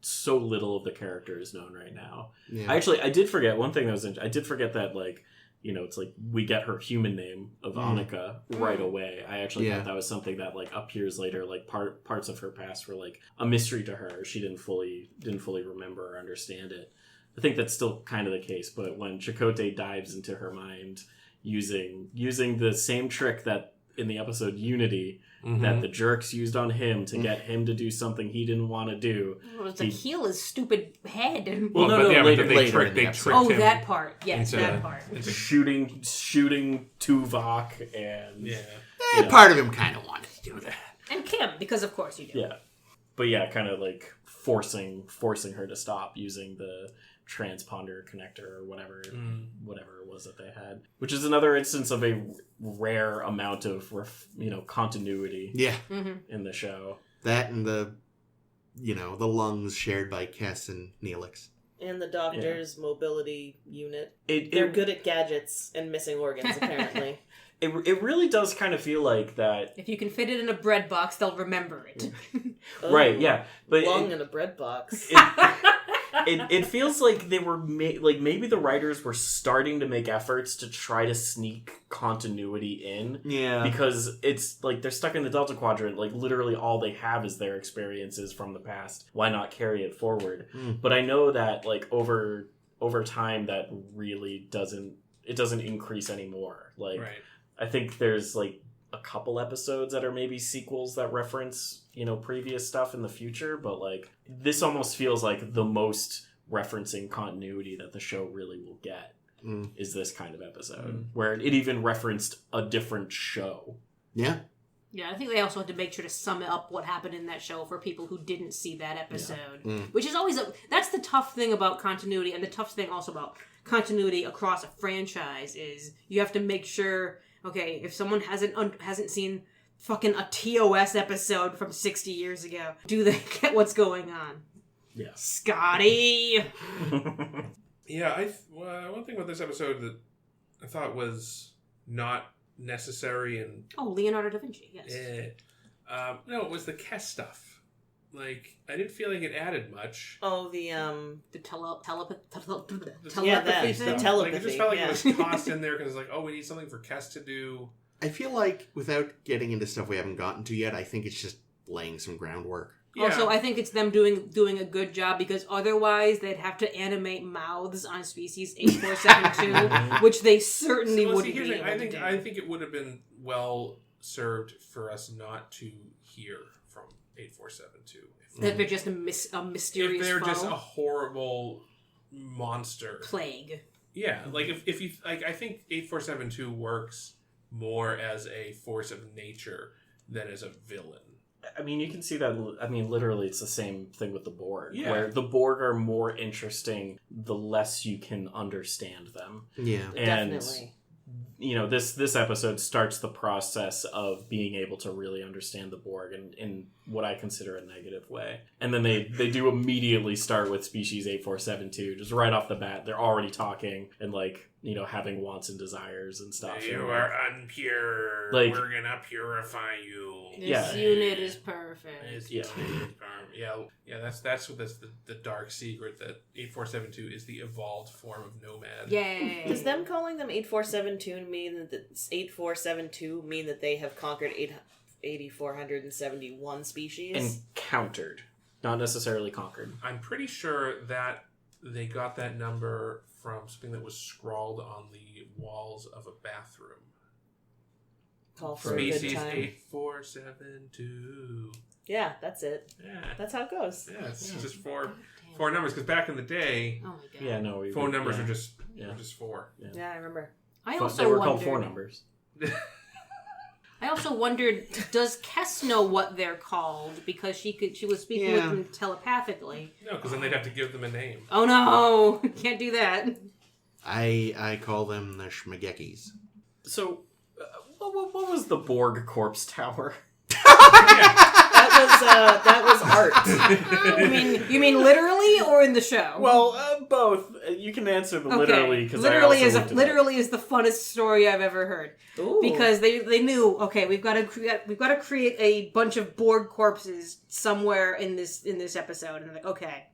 so little of the character is known right now. Yeah. I did forget one thing that was I did forget that it's like we get her human name of Annika right away. I actually thought that was something that like appears later, like parts of her past were like a mystery to her. She didn't fully remember or understand it. I think that's still kind of the case, but when Chakotay dives into her mind using the same trick that in the episode Unity that the jerks used on him to get him to do something he didn't want to do. It was to heal his stupid head. Well, later they in tricked the him. episode. That part. Yes, into- that part. shooting Tuvok and Part of him kind of wanted to do that. And Kim, because of course you do. yeah, but yeah, kind of like forcing her to stop using the transponder connector or whatever it was that they had, which is another instance of a rare amount of continuity Yeah. in the show. That and the lungs shared by Kess and Neelix. And the doctor's mobility unit. They're They're good at gadgets and missing organs, apparently. It really does kind of feel like that. If you can fit it in a bread box, they'll remember it. Right, yeah. But Lung in a bread box. it feels like they were maybe the writers were starting to make efforts to try to sneak continuity in. Yeah. Because it's like they're stuck in the Delta Quadrant. Like literally all they have is their experiences from the past. Why not carry it forward? But I know that like over time that really doesn't increase anymore. Like Right. I think there's like a couple episodes that are maybe sequels that reference, previous stuff in the future, but like this almost feels like the most referencing continuity that the show really will get is this kind of episode where it even referenced a different show. Yeah. Yeah, I think they also had to make sure to sum up what happened in that show for people who didn't see that episode. Which is always that's the tough thing about continuity, and the tough thing also about continuity across a franchise is you have to make sure, okay, if someone hasn't seen fucking a TOS episode from 60 years ago, do they get what's going on? Yes. Scotty! Yeah, one thing about this episode that I thought was not necessary and Oh, Leonardo da Vinci, yes. no, it was the Kess stuff. Like, I didn't feel like it added much. Oh, the telepathy Yeah, that. thing. The Like, telepathy. it just felt like yeah. it was tossed in there because it's like, oh, we need something for Kess to do. I feel like without getting into stuff we haven't gotten to yet, I think it's just laying some groundwork. Yeah. Also, I think it's them doing a good job because otherwise they'd have to animate mouths on species 8472, which they certainly wouldn't here's be the able thing. to do. I think it would have been well served for us not to hear from 8472. That they're just a mysterious If they're foe. just a horrible monster. Plague. Yeah, like if you like, I think 8472 works more as a force of nature than as a villain. I mean, you can see that. I mean, literally, it's the same thing with the Borg, Yeah. where the Borg are more interesting the less you can understand them. Yeah. And Definitely. you know, this episode starts the process of being able to really understand the Borg in what I consider a negative way. And then they do immediately start with species 8472, just right off the bat. They're already talking and, like, you know, having wants and desires and stuff. You And, are unpure. Like- We're gonna purify you. This Yeah. unit is perfect. Yeah. Yeah. That's what that's the dark secret that 8472 is the evolved form of nomad. Yay. Does them calling them 8472 mean that 8472 mean that they have conquered 8,471 species? encountered, not necessarily conquered. I'm pretty sure that they got that number from something that was scrawled on the walls of a bathroom. Call for a good Species time. 8472. Yeah, that's it. Yeah. That's how it goes. Yeah, it's Yeah. just God four damn. numbers. Because back in the day, Oh my god. Yeah, no. phone numbers yeah. are just Yeah. four. Yeah, I remember. I They also were wondered. called 4 numbers. I also wondered, does Kess know what they're called? Because she was speaking Yeah. with them telepathically. No, because then they'd have to give them a name. Oh no! Can't do that. I call them the Schmagekis. So, what was the Borg corpse tower? That was art. You mean literally or in the show? Well, both. You can answer the literally because literally is the funnest story I've ever heard. Ooh. Because they knew, okay, we've got to create a bunch of Borg corpses somewhere in this episode, and they're like, okay,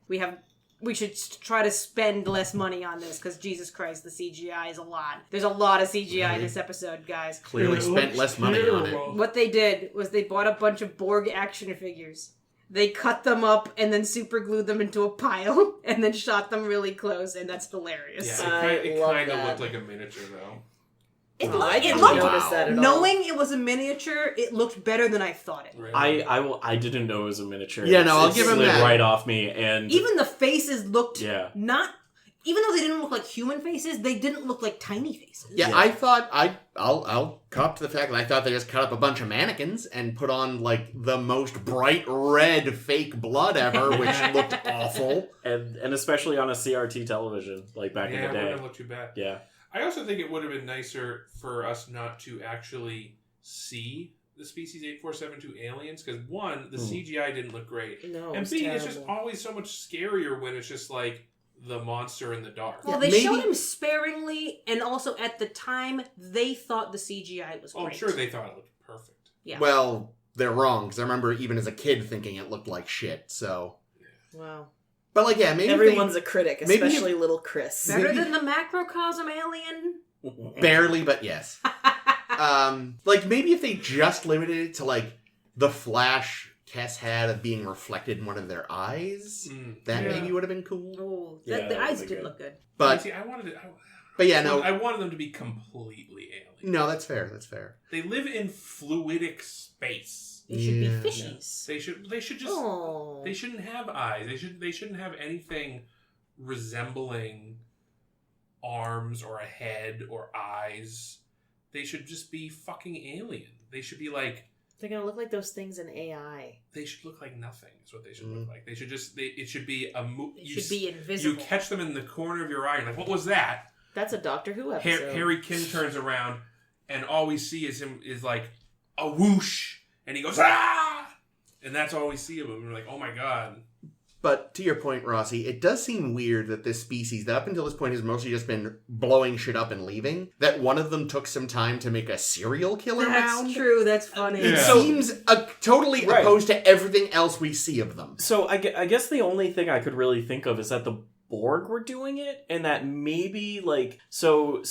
we should try to spend less money on this because Jesus Christ, the CGI is a lot. There's a lot of CGI in this episode, guys. Clearly spent less money on it. What they did was they bought a bunch of Borg action figures. They cut them up and then super glued them into a pile and then shot them really close, and that's hilarious. Yeah, I it love kind of that. looked like a miniature, though. I didn't looked- notice that at all. Knowing it was a miniature, it looked better than I thought it would. Really. I didn't know it was a miniature. Yeah, no, I'll It give him slid that. right off me, and Even the faces looked yeah. not... Even though they didn't look like human faces, they didn't look like tiny faces. Yeah, Yeah. I thought I'll cop to the fact that I thought they just cut up a bunch of mannequins and put on like the most bright red fake blood ever, which looked awful. and especially on a CRT television, like back in Yeah, the it day. wouldn't look too bad. Yeah. I also think it would have been nicer for us not to actually see the species 8472 aliens, because one, the CGI didn't look great, No, and it's B, terrible. it's just always so much scarier when it's just like the monster in the dark. Well, Yeah, they showed maybe- him sparingly, and also at the time, they thought the CGI was Oh, I'm great. sure they thought it looked perfect. Yeah. Well, they're wrong because I remember even as a kid thinking it looked like shit. So, Wow. but like, yeah, maybe Everyone's a critic, maybe especially little Chris. Better maybe- than the macrocosm alien? barely, but yes. Like maybe if they just limited it to like the flash Kess had of being reflected in one of their eyes, that Yeah. maybe would have been cool. Oh, Yeah, the that eyes would be did good. look good. But See, I wanted it. yeah, no, I wanted them to be completely alien. no, that's fair. That's fair. They live in fluidic space. They should be Yeah. fishies. They should just. Oh. They shouldn't have eyes. They shouldn't have anything resembling arms or a head or eyes. They should just be fucking alien. They should be like. They're gonna look like those things in AI. They should look like nothing. Is what they should look like. They should just. It should be a. They should be invisible. You catch them in the corner of your eye. You're like, what was that? That's a Doctor Who episode. Harry Kim turns around, and all we see is him is like a whoosh, and he goes ah, and that's all we see of him. And we're like, oh my god. But to your point, Rossi, it does seem weird that this species, that up until this point has mostly just been blowing shit up and leaving, that one of them took some time to make a serial killer That's mound. true. That's funny. It Yeah. seems totally Right. opposed to everything else we see of them. So I guess the only thing I could really think of is that the Borg were doing it, and that maybe like so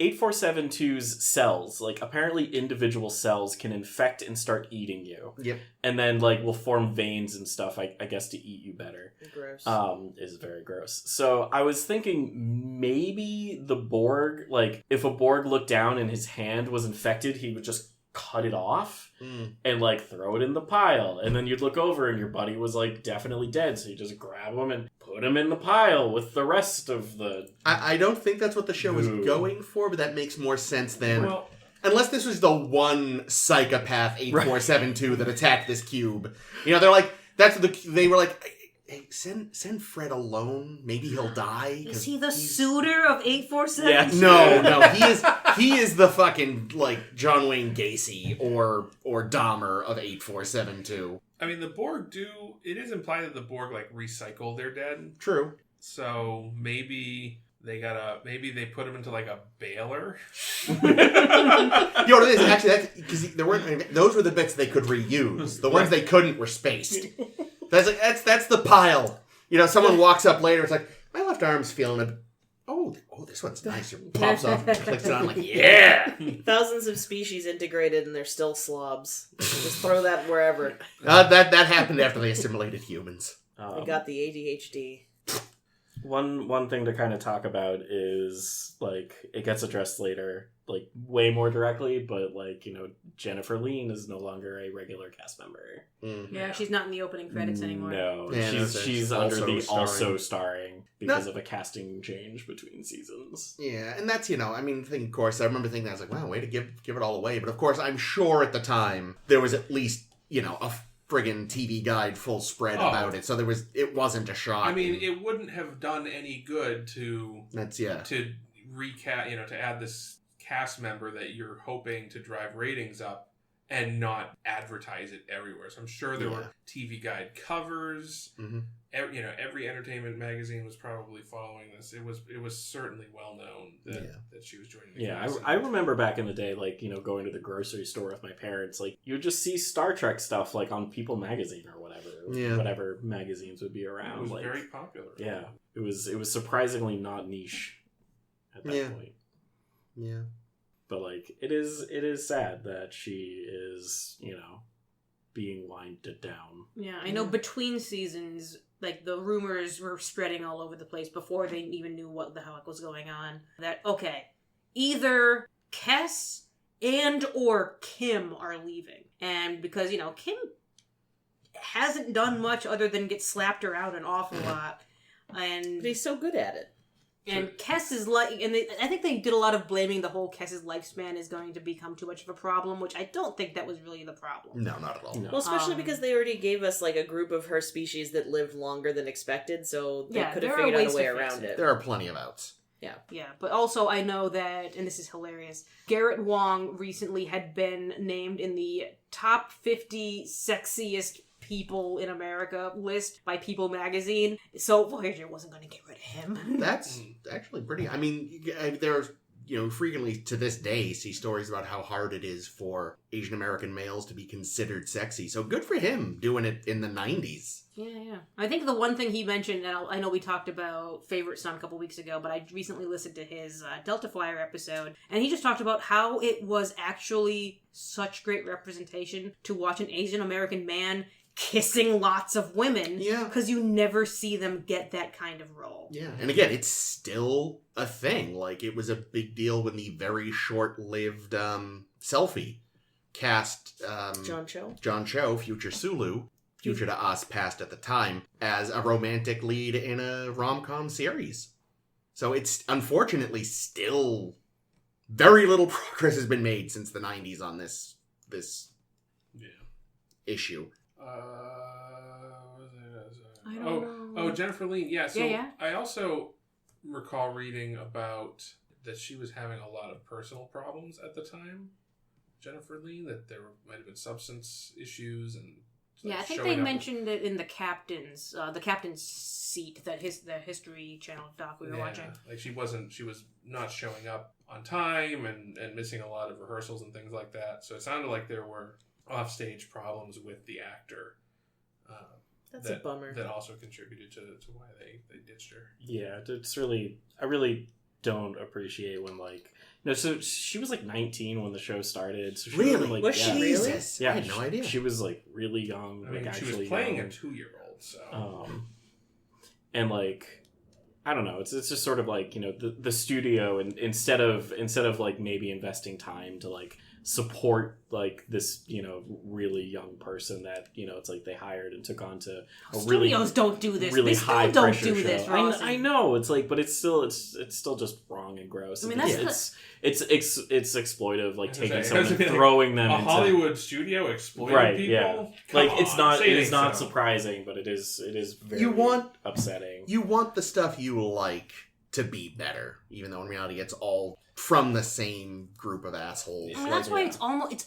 8472's cells, like apparently individual cells can infect and start eating you. Yep. And then like will form veins and stuff, I guess, to eat you better. Gross. Is very gross. So I was thinking maybe the Borg, like if a Borg looked down and his hand was infected, he would just cut it off and like throw it in the pile, and then you'd look over and your buddy was like definitely dead, so you just grab him and put him in the pile with the rest of the... I don't think that's what the show is Ooh. going for, but that makes more sense than... Well, Unless this was the one psychopath 8472 that attacked this cube. You know, they're like, they were like, hey, send Fred alone. Maybe he'll die. Is he the suitor of 847? Yeah. No, he is the fucking, like, John Wayne Gacy or Dahmer of 8472. I mean, the Borg it is implied that the Borg, like, recycle their dead. True. So maybe they put him into, like, a baler. You know what it is? Actually, that's because those were the bits they could reuse. The ones they couldn't were spaced. That's the pile. You know, someone walks up later, it's like, my left arm's feeling oh, this one's nice. It pops off, clicks it on, like, yeah. Thousands of species integrated and they're still slobs. Just throw that wherever. That happened after they assimilated humans. They got the ADHD. One thing to kind of talk about is, like, it gets addressed later, like, way more directly, but, like, you know, Jennifer Lean is no longer a regular cast member. Yeah, she's not in the opening credits anymore. No, Yeah, she's under the starring. also starring because of a casting change between seasons. Yeah, and that's, you know, I mean, of course, I remember thinking, I was like, wow, way to give it all away. But, of course, I'm sure at the time there was at least, you know, a friggin' TV guide full spread about it. So it wasn't a shock. I mean, it wouldn't have done any good to recast, you know, to add this cast member that you're hoping to drive ratings up and not advertise it everywhere. So I'm sure there were TV guide covers. Mm-hmm. Every entertainment magazine was probably following this. It was certainly well known that she was joining the cast. I remember back in the day, like, you know, going to the grocery store with my parents, like, you would just see Star Trek stuff, like, on People magazine or whatever magazines would be around. It was like, very popular. Yeah, it was surprisingly not niche at that point. Yeah. But, like, it is sad that she is, you know, being winded down. Yeah, I know between seasons, like, the rumors were spreading all over the place before they even knew what the heck was going on. That, okay, either Kes and or Kim are leaving. And because, you know, Kim hasn't done much other than get slapped around an awful lot. And But he's so good at it. And Kes is like, and I think they did a lot of blaming the whole Kes's lifespan is going to become too much of a problem, which I don't think that was really the problem. No, not at all. No. Well, especially because they already gave us, like, a group of her species that lived longer than expected, so they could have there are figured out ways a way to fix around it. it. There are plenty of outs. Yeah, but also I know that, and this is hilarious, Garrett Wong recently had been named in the top 50 sexiest people in America list by People magazine, so Voyager wasn't going to get rid of him. That's actually pretty... I mean, there's, you know, frequently to this day see stories about how hard it is for Asian American males to be considered sexy. So good for him doing it in the 90s. Yeah. I think the one thing he mentioned, and I know we talked about Favorite Son a couple weeks ago, but I recently listened to his Delta Flyer episode, and he just talked about how it was actually such great representation to watch an Asian American man kissing lots of women. Yeah. Because you never see them get that kind of role. Yeah, and again, it's still a thing. Like, it was a big deal when the very short-lived Selfie cast John Cho, future Sulu, future to us, past at the time, as a romantic lead in a rom-com series. So it's unfortunately still very little progress has been made since the 90s on this issue. I don't know. Oh, Jennifer Lean. Yeah, so Yeah. I also recall reading about that she was having a lot of personal problems at the time, Jennifer Lean, that there might have been substance issues and Yeah, I think they mentioned it in the captain's seat, the History Channel doc we were watching. Like she was not showing up on time and missing a lot of rehearsals and things like that. So it sounded like there were offstage problems with the actor. That's a bummer. That also contributed to why they ditched her. Yeah, it's really, I really don't appreciate when so she was 19 when the show started. So she Really? Was she really? Jesus. Yeah, I had no idea. She was really young. I mean, she was actually playing young. a 2-year-old, so. And I don't know. It's just sort of the studio, and instead of maybe investing time to support this really young person that it's they hired and took on to a Studios don't do this. really they still high don't pressure do show. this. Ross. I know it's but it's still just wrong and gross. I mean, it's exploitive, taking someone and Like, throwing them a into Hollywood studio exploiting right. people. Yeah, Come it's on, not say it is not so. surprising, but it is very upsetting. You want the stuff you like to be better, even though in reality it's all from the same group of assholes. I mean, that's why it's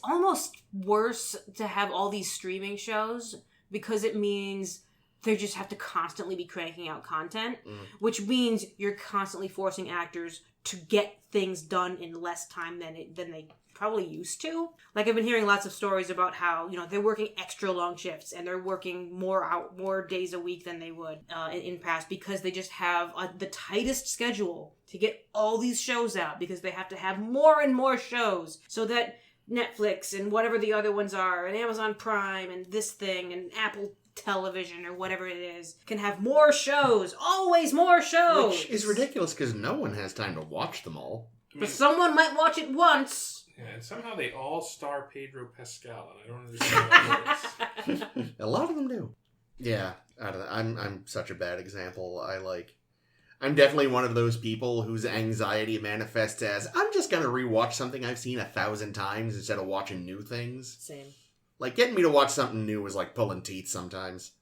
almost worse to have all these streaming shows, because it means they just have to constantly be cranking out content, which means you're constantly forcing actors to get things done in less time than they probably used to. I've been hearing lots of stories about how they're working extra long shifts and they're working more days a week than they would in past, because they just have the tightest schedule to get all these shows out, because they have to have more and more shows so that Netflix and whatever the other ones are, and Amazon Prime and this thing and Apple Television or whatever it is can have more shows, always more shows. Which is ridiculous because no one has time to watch them all. But someone might watch it once. Yeah, and somehow they all star Pedro Pascal, and I don't understand what it is. A lot of them do. Yeah, I don't know. I'm such a bad example. I'm definitely one of those people whose anxiety manifests as, I'm just going to rewatch something I've seen 1,000 times instead of watching new things. Same. Getting me to watch something new is like pulling teeth sometimes.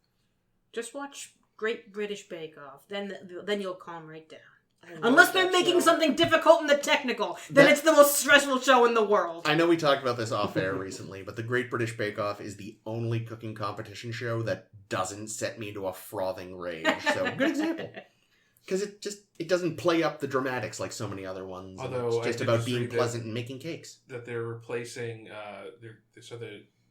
Just watch Great British Bake Off. Then you'll calm right down. I love Unless they're that making show. something difficult in the technical, then it's the most stressful show in the world. I know we talked about this off air recently, but the Great British Bake Off is the only cooking competition show that doesn't set me into a frothing rage. So, good example. Because it doesn't play up the dramatics like so many other ones. Although it's just I did about just being read pleasant and making cakes. That they're replacing, they're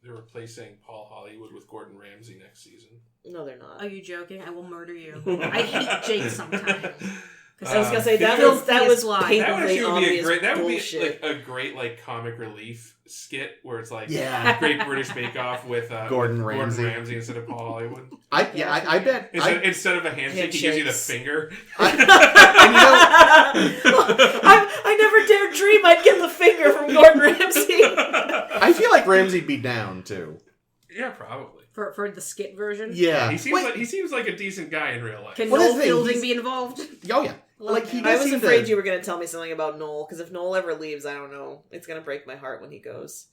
replacing Paul Hollywood with Gordon Ramsay next season. No, they're not. Are you joking? I will murder you. I hate Jake sometimes. I was gonna say that Phil was Flies. That would patently actually be obvious bullshit. a great comic relief skit where it's Yeah. Great British Bake Off with Gordon Ramsay instead of Paul Hollywood. I bet. Instead of a handshake, he gives you the finger. And I never dared dream I'd get the finger from Gordon Ramsay. I feel like Ramsay'd be down too. Yeah, probably. For the skit version? Yeah. He seems like a decent guy in real life. Can What is Noel the thing? Fielding He's- be involved? Oh, yeah. He I does was seem afraid to... you were going to tell me something about Noel, because if Noel ever leaves, I don't know. It's going to break my heart when he goes.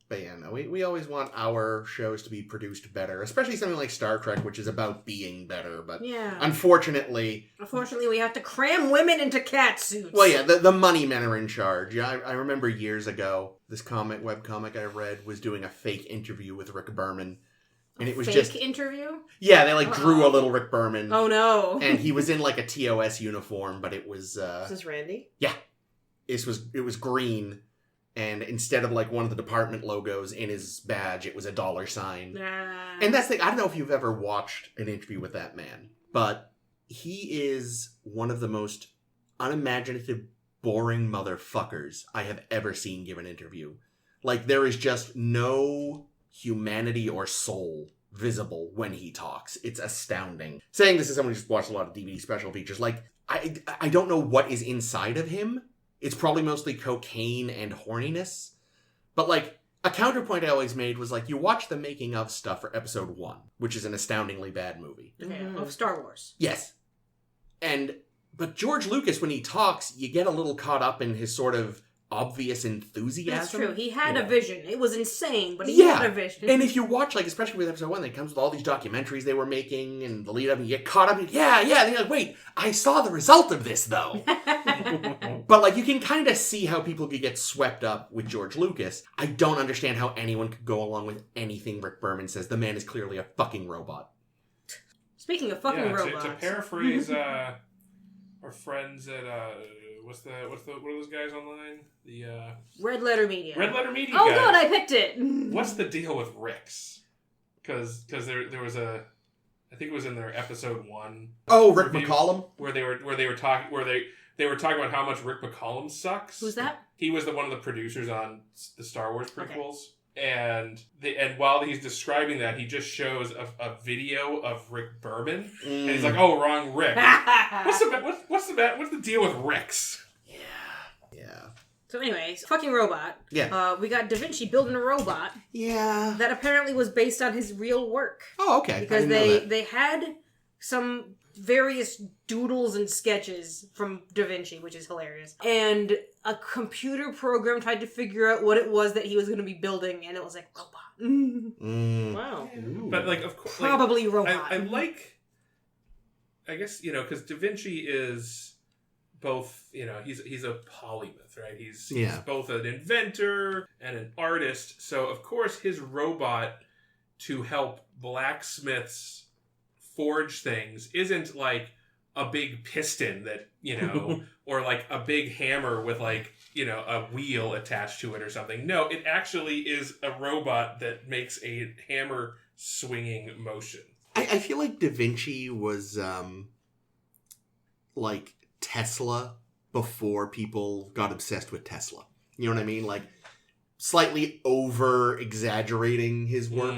But yeah, no, we always want our shows to be produced better, especially something like Star Trek, which is about being better. But Yeah. unfortunately, we have to cram women into cat suits. well, yeah, the money men are in charge. Yeah, I remember years ago, this webcomic I read was doing a fake interview with Rick Berman. And it was fake just... interview? Yeah, they drew a little Rick Berman. Oh, no. And he was in a TOS uniform, but it was... Is this Randy? Yeah. It was green, and instead of one of the department logos in his badge, it was a $sign. And that's the... I don't know if you've ever watched an interview with that man, but he is one of the most unimaginative, boring motherfuckers I have ever seen give an interview. There is just no humanity or soul visible when he talks. It's astounding. Saying this as someone who's just watched a lot of DVD special features, I don't know what is inside of him. It's probably mostly cocaine and horniness. But a counterpoint I always made was you watch the making of stuff for episode 1, which is an astoundingly bad movie. Okay, of Star Wars. Yes. But George Lucas, when he talks, you get a little caught up in his sort of obvious enthusiasm. That's true. He had a vision. It was insane, but he had a vision. And if you watch, especially with episode 1, that comes with all these documentaries they were making and the lead up, and you get caught up in, and you're wait, I saw the result of this, though. But, like, you can kind of see how people could get swept up with George Lucas. I don't understand how anyone could go along with anything Rick Berman says. The man is clearly a fucking robot. Speaking of fucking robots. To paraphrase our friends at what are those guys online? The Red Letter Media. Red Letter Media. Oh, guys. good, I picked it. What's the deal with Ricks? Because there was I think it was in their episode 1. Oh, Rick review, McCollum? where they were talking about how much Rick McCollum sucks. Who's that? He was one of the producers on the Star Wars prequels. Okay. And while he's describing that, he just shows a video of Rick Berman, and he's like, "Oh, wrong Rick. What's the deal with Ricks?" Yeah. So anyways, fucking robot. Yeah. We got Da Vinci building a robot. Yeah. That apparently was based on his real work. Oh, okay. Because they had some various doodles and sketches from Da Vinci, which is hilarious. And a computer program tried to figure out what it was that he was going to be building, and it was like, robot. Wow. Ooh. But, like, of course... Probably robot. I guess, because Da Vinci is both, he's a polymath, right? He's both an inventor and an artist. So, of course, his robot to help blacksmiths forge things isn't like a big piston that, or like a big hammer with like, a wheel attached to it or something. No, it actually is a robot that makes a hammer swinging motion. I feel like Da Vinci was like Tesla before people got obsessed with Tesla. You know what I mean? Like slightly over exaggerating his work.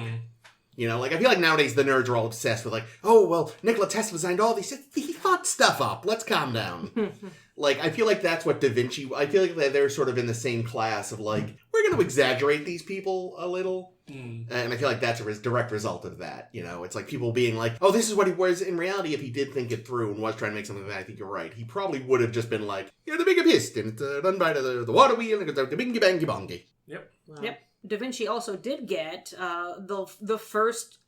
Like I feel like nowadays the nerds are all obsessed with like, oh, well, Nikola Tesla designed all these. He thought stuff up. Let's calm down. Like, I feel like that's what Da Vinci... I feel like they're sort of in the same class of like, we're going to exaggerate these people a little. And I feel like that's a direct result of that. It's like people being like, oh, this is what he was in reality. If he did think it through and was trying to make something of that, I think you're right. He probably would have just been like, the big piston. It's done by the water wheel and the bingy bangy bongy. Yep. Wow. Yep. Da Vinci also did get the first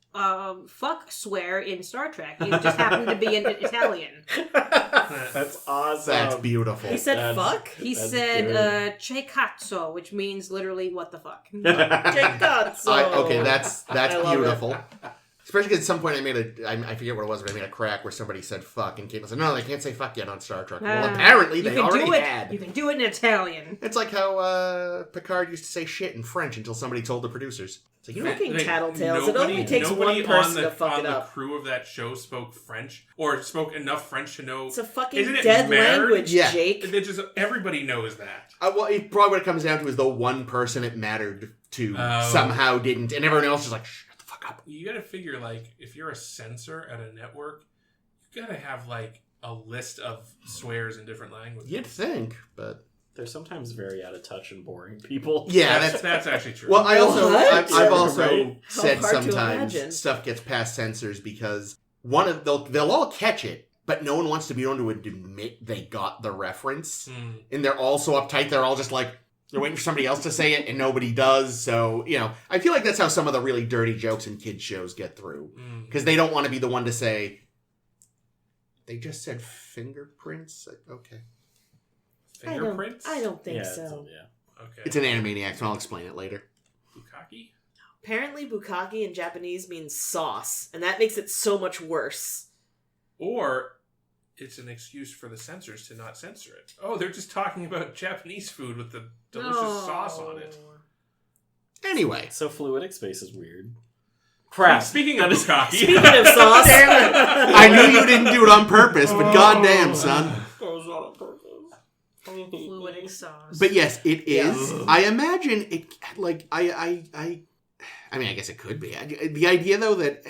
fuck swear in Star Trek. It just happened to be in Italian. That's awesome. That's beautiful. He said fuck? He said che cazzo, which means literally what the fuck. Cazzo. Okay, that's I love beautiful. Especially because at some point I forget what it was, but I made a crack where somebody said fuck, and Caitlin said, no, they can't say fuck yet on Star Trek. Well, apparently they already had. You can do it in Italian. It's like how Picard used to say shit in French until somebody told the producers. It's like, Fucking tattletales. It only takes one person to fuck it up. The crew of that show spoke French, or spoke enough French to know. It's a fucking Isn't it dead married? language, Yeah. Jake. Everybody knows that. well, it probably what it comes down to is the one person it mattered to somehow didn't, and everyone else is like, shut the fuck up. You gotta figure, like, if you're a censor at a network, you gotta have, like, a list of swears in different languages. You'd think, but... They're sometimes very out of touch and boring people. Yeah, that's actually true. Well, I've also Right? said How hard to sometimes imagine. stuff gets past censors because they'll all catch it, but no one wants to be able to admit they got the reference, and they're all so uptight. They're all just like they're waiting for somebody else to say it, and nobody does. So I feel like that's how some of the really dirty jokes in kids shows get through because they don't want to be the one to say they just said fingerprints. Okay. Fingerprints? I don't think Yeah, so. Okay. It's an Animaniacs, and I'll explain it later. Bukkake? Apparently, bukkake in Japanese means sauce, and that makes it so much worse. Or it's an excuse for the censors to not censor it. Oh, they're just talking about Japanese food with the delicious sauce on it. Anyway. So fluidic space is weird. Crap. Speaking of bukkake. Speaking of sauce, I knew you didn't do it on purpose, but goddamn, son. Fluidic sauce. But yes, it is. Yeah. I imagine it, like, I mean, I guess it could be. The idea, though, that,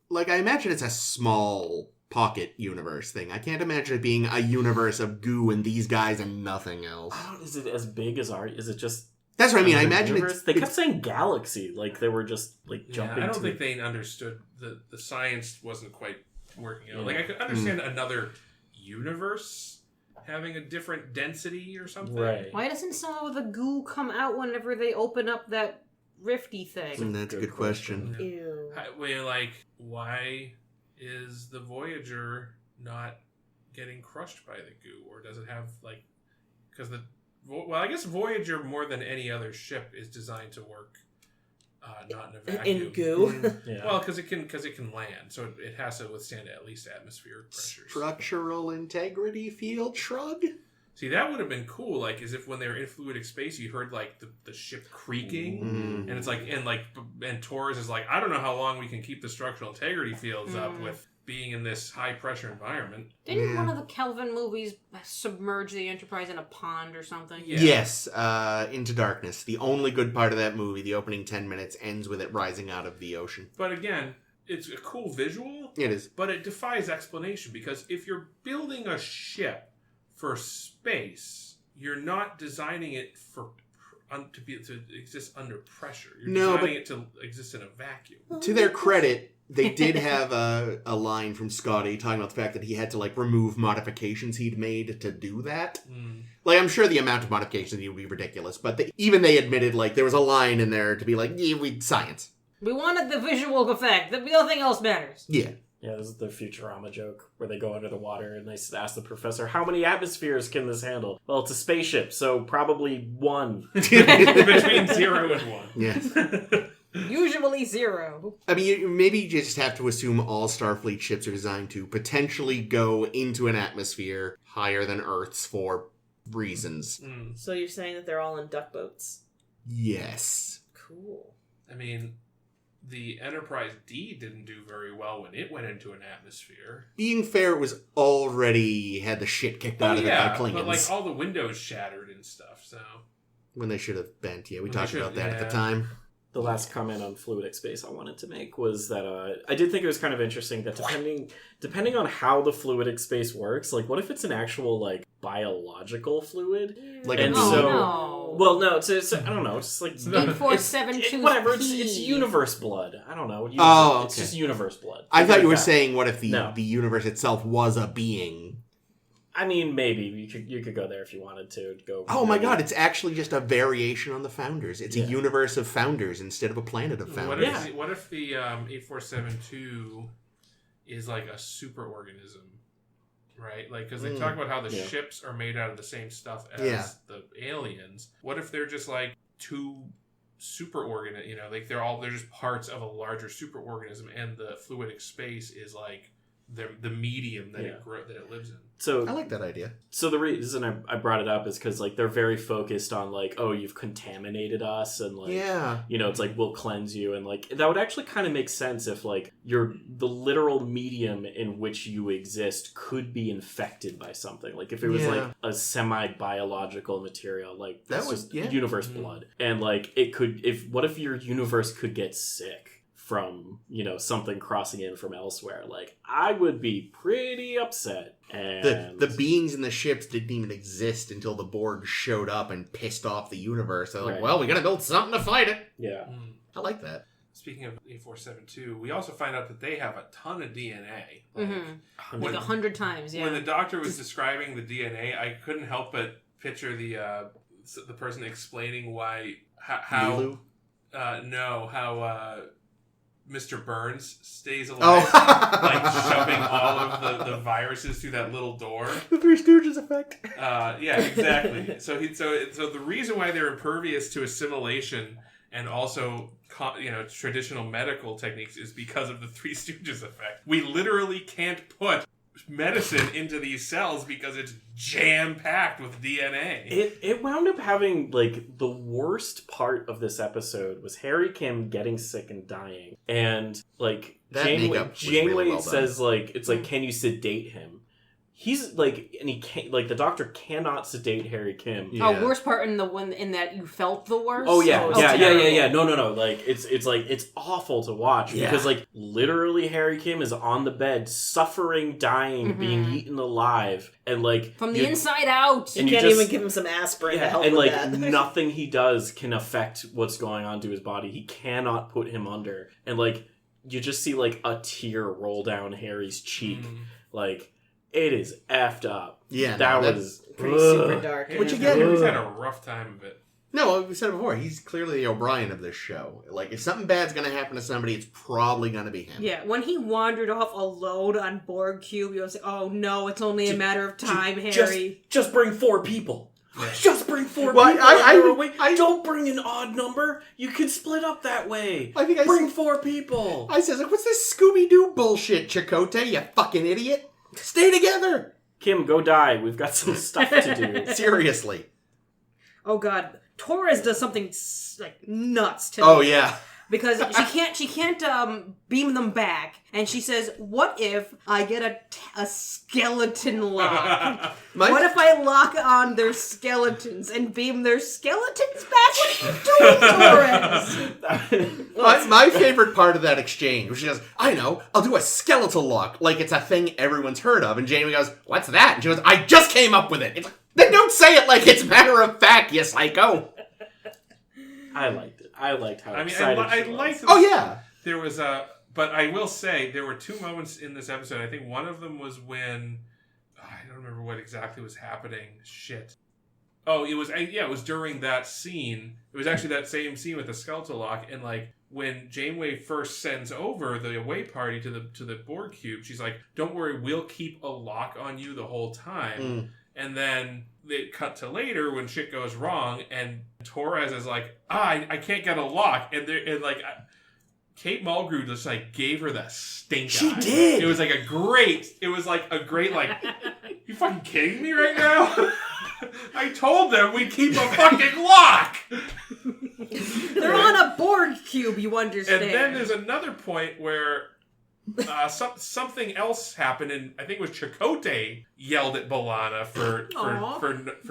like, I imagine it's a small pocket universe thing. I can't imagine it being a universe of goo and these guys and nothing else. Is it as big as our... Is it just... That's what I mean. I another imagine universe? They kept saying galaxy, like they were just, like, jumping I don't to... think they understood the science wasn't quite working out. Yeah. Like, I could understand another universe having a different density or something. Right. Why doesn't some of the goo come out whenever they open up that rifty thing? That's a good question. ew. Why is the Voyager not getting crushed by the goo, or does it have like because I guess Voyager more than any other ship is designed to work not in a vacuum. In goo. Yeah. Well, because it can land, so it has to withstand at least atmospheric pressures. Structural integrity field shrug? See, that would have been cool, like, as if when they were in fluidic space, you heard, like, the ship creaking, and it's like, and Torres is like, I don't know how long we can keep the structural integrity fields up with being in this high-pressure environment. Didn't one of the Kelvin movies submerge the Enterprise in a pond or something? Yeah. Yes, Into Darkness. The only good part of that movie, the opening 10 minutes, ends with it rising out of the ocean. But again, it's a cool visual. It is. But it defies explanation, because if you're building a ship for space, you're not designing it to exist under pressure. You're designing it to exist in a vacuum. To their credit, they did have a line from Scotty talking about the fact that he had to like remove modifications he'd made to do that. Like, I'm sure the amount of modifications would be ridiculous, but even they admitted like there was a line in there to be like, yeah, science. We wanted the visual effect. Nothing else matters. Yeah. Yeah, this is the Futurama joke where they go under the water and they ask the professor, how many atmospheres can this handle? Well, it's a spaceship, so probably 1. Between 0 and 1. Yes. Usually 0. I mean, maybe you just have to assume all Starfleet ships are designed to potentially go into an atmosphere higher than Earth's for reasons. So you're saying that they're all in duck boats? Yes. Cool. I mean, the Enterprise D didn't do very well when it went into an atmosphere. Being fair, it was already had the shit kicked out of it by Klingons. But like all the windows shattered and stuff, so... When they should have bent, yeah. We When talked they about should- that at yeah. the time. The last comment on fluidic space I wanted to make was that I did think it was kind of interesting that depending on how the fluidic space works, like what if it's an actual like biological fluid? Like And a so- no. Well, no, it's I don't know, it's like 8472 whatever. It's universe blood. I don't know. Oh, It's okay. just universe blood. I thought you were Like that. saying, what if the No. the universe itself was a being? I mean, maybe you could go there if you wanted to go. Oh my god, it's actually just a variation on the Founders. It's Yeah. a universe of Founders instead of a planet of Founders. What if the 8472 is like a superorganism, right? Like, because they talk about how the Yeah. ships are made out of the same stuff as the aliens. What if they're just like two superorganisms? You know, like they're just parts of a larger superorganism, and the fluidic space is like the medium that it lives in. So I like that idea. So the reason I brought it up is because like they're very focused on like, oh, you've contaminated us, and like Yeah. you know, it's like we'll cleanse you, and like that would actually kind of make sense if like the literal medium in which you exist could be infected by something. Like if it was like a semi-biological material, like That that's was- just yeah. universe blood, and like it could what if your universe could get sick from, you know, something crossing in from elsewhere? Like I would be pretty upset. And The beings in the ships didn't even exist until the Borg showed up and pissed off the universe. They're like, Right. well, we gotta build something to fight it. yeah. I like that. Speaking of 8472, we also find out that they have a ton of DNA. Like 100 times, yeah. When the doctor was describing the DNA, I couldn't help but picture the person explaining how Mr. Burns stays alive, like shoving all of the viruses through that little door. The Three Stooges effect. Yeah, exactly. So the reason why they're impervious to assimilation and also traditional medical techniques is because of the Three Stooges effect. We literally can't put medicine into these cells because it's jam-packed with DNA. It wound up having like the worst part of this episode was Harry Kim getting sick and dying, and like That makeup was really Janeway well done. says like it's like, can you sedate him? He's like, and he can't, like the doctor cannot sedate Harry Kim. Yeah. Oh, worst part in the one in that you felt the worst. Oh yeah, Oh, yeah. terrible. No. Like it's like it's awful to watch because like literally Harry Kim is on the bed, suffering, dying, being eaten alive, and like From the inside out. You And can't just- even give him some aspirin to help and with like that. nothing he does can affect what's going on to his body. He cannot put him under, and like you just see like a tear roll down Harry's cheek, like. It is effed up. Yeah, that no, was Pretty super dark. Which Harry's again- Harry's had a rough time of it. No, we said it before. He's clearly the O'Brien of this show. Like, if something bad's going to happen to somebody, it's probably going to be him. Yeah, when he wandered off alone on Borg Cube, he was like, oh no, it's only a matter of time, Harry. Just bring 4 people. Just bring 4 Well, people. I don't bring an odd number. You can split up that way. I think I bring 4 people. I says, like, what's this Scooby-Doo bullshit, Chakotay, you fucking idiot? Stay together. Kim, go die. We've got some stuff to do. Seriously. Oh god, Torres does something like nuts to Oh, me. yeah. Because she can't beam them back, and she says, "What if I get a skeleton lock? What if I lock on their skeletons and beam their skeletons back? What are you doing, Torres?" My favorite part of that exchange was she goes, I know, I'll do a skeletal lock, like it's a thing everyone's heard of. And Janeway goes, what's that? And she goes, I just came up with it. It's like, then don't say it like it's matter of fact, you psycho. I liked it. I liked how I mean, excited I she was. liked. Oh, yeah. There was but I will say there were 2 moments in this episode. I think one of them was when I don't remember what exactly was happening. Shit. Oh, it was it was during that scene. It was actually that same scene with the skeletal lock, and like when Janeway first sends over the away party to the Borg cube, she's like, "Don't worry, we'll keep a lock on you the whole time." And then they cut to later when shit goes wrong, and Torres is like, I can't get a lock, and Kate Mulgrew just like gave her the stink eye. She did. It was like a great like, you fucking kidding me right now? I told them we'd keep a fucking lock. They're on a Borg cube, you understand. And then there's another point where something else happened, and I think it was Chakotay yelled at B'Elanna for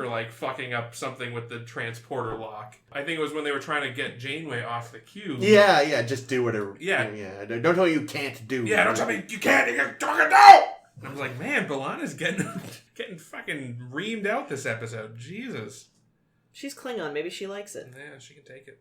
like fucking up something with the transporter lock. I think it was when they were trying to get Janeway off the cube. Yeah, just do whatever. Yeah. Don't tell me you can't do. Yeah, don't tell me you can't. You can fucking do. And I was like, man, B'Elanna's getting fucking reamed out this episode. Jesus. She's Klingon. Maybe she likes it. Yeah, she can take it.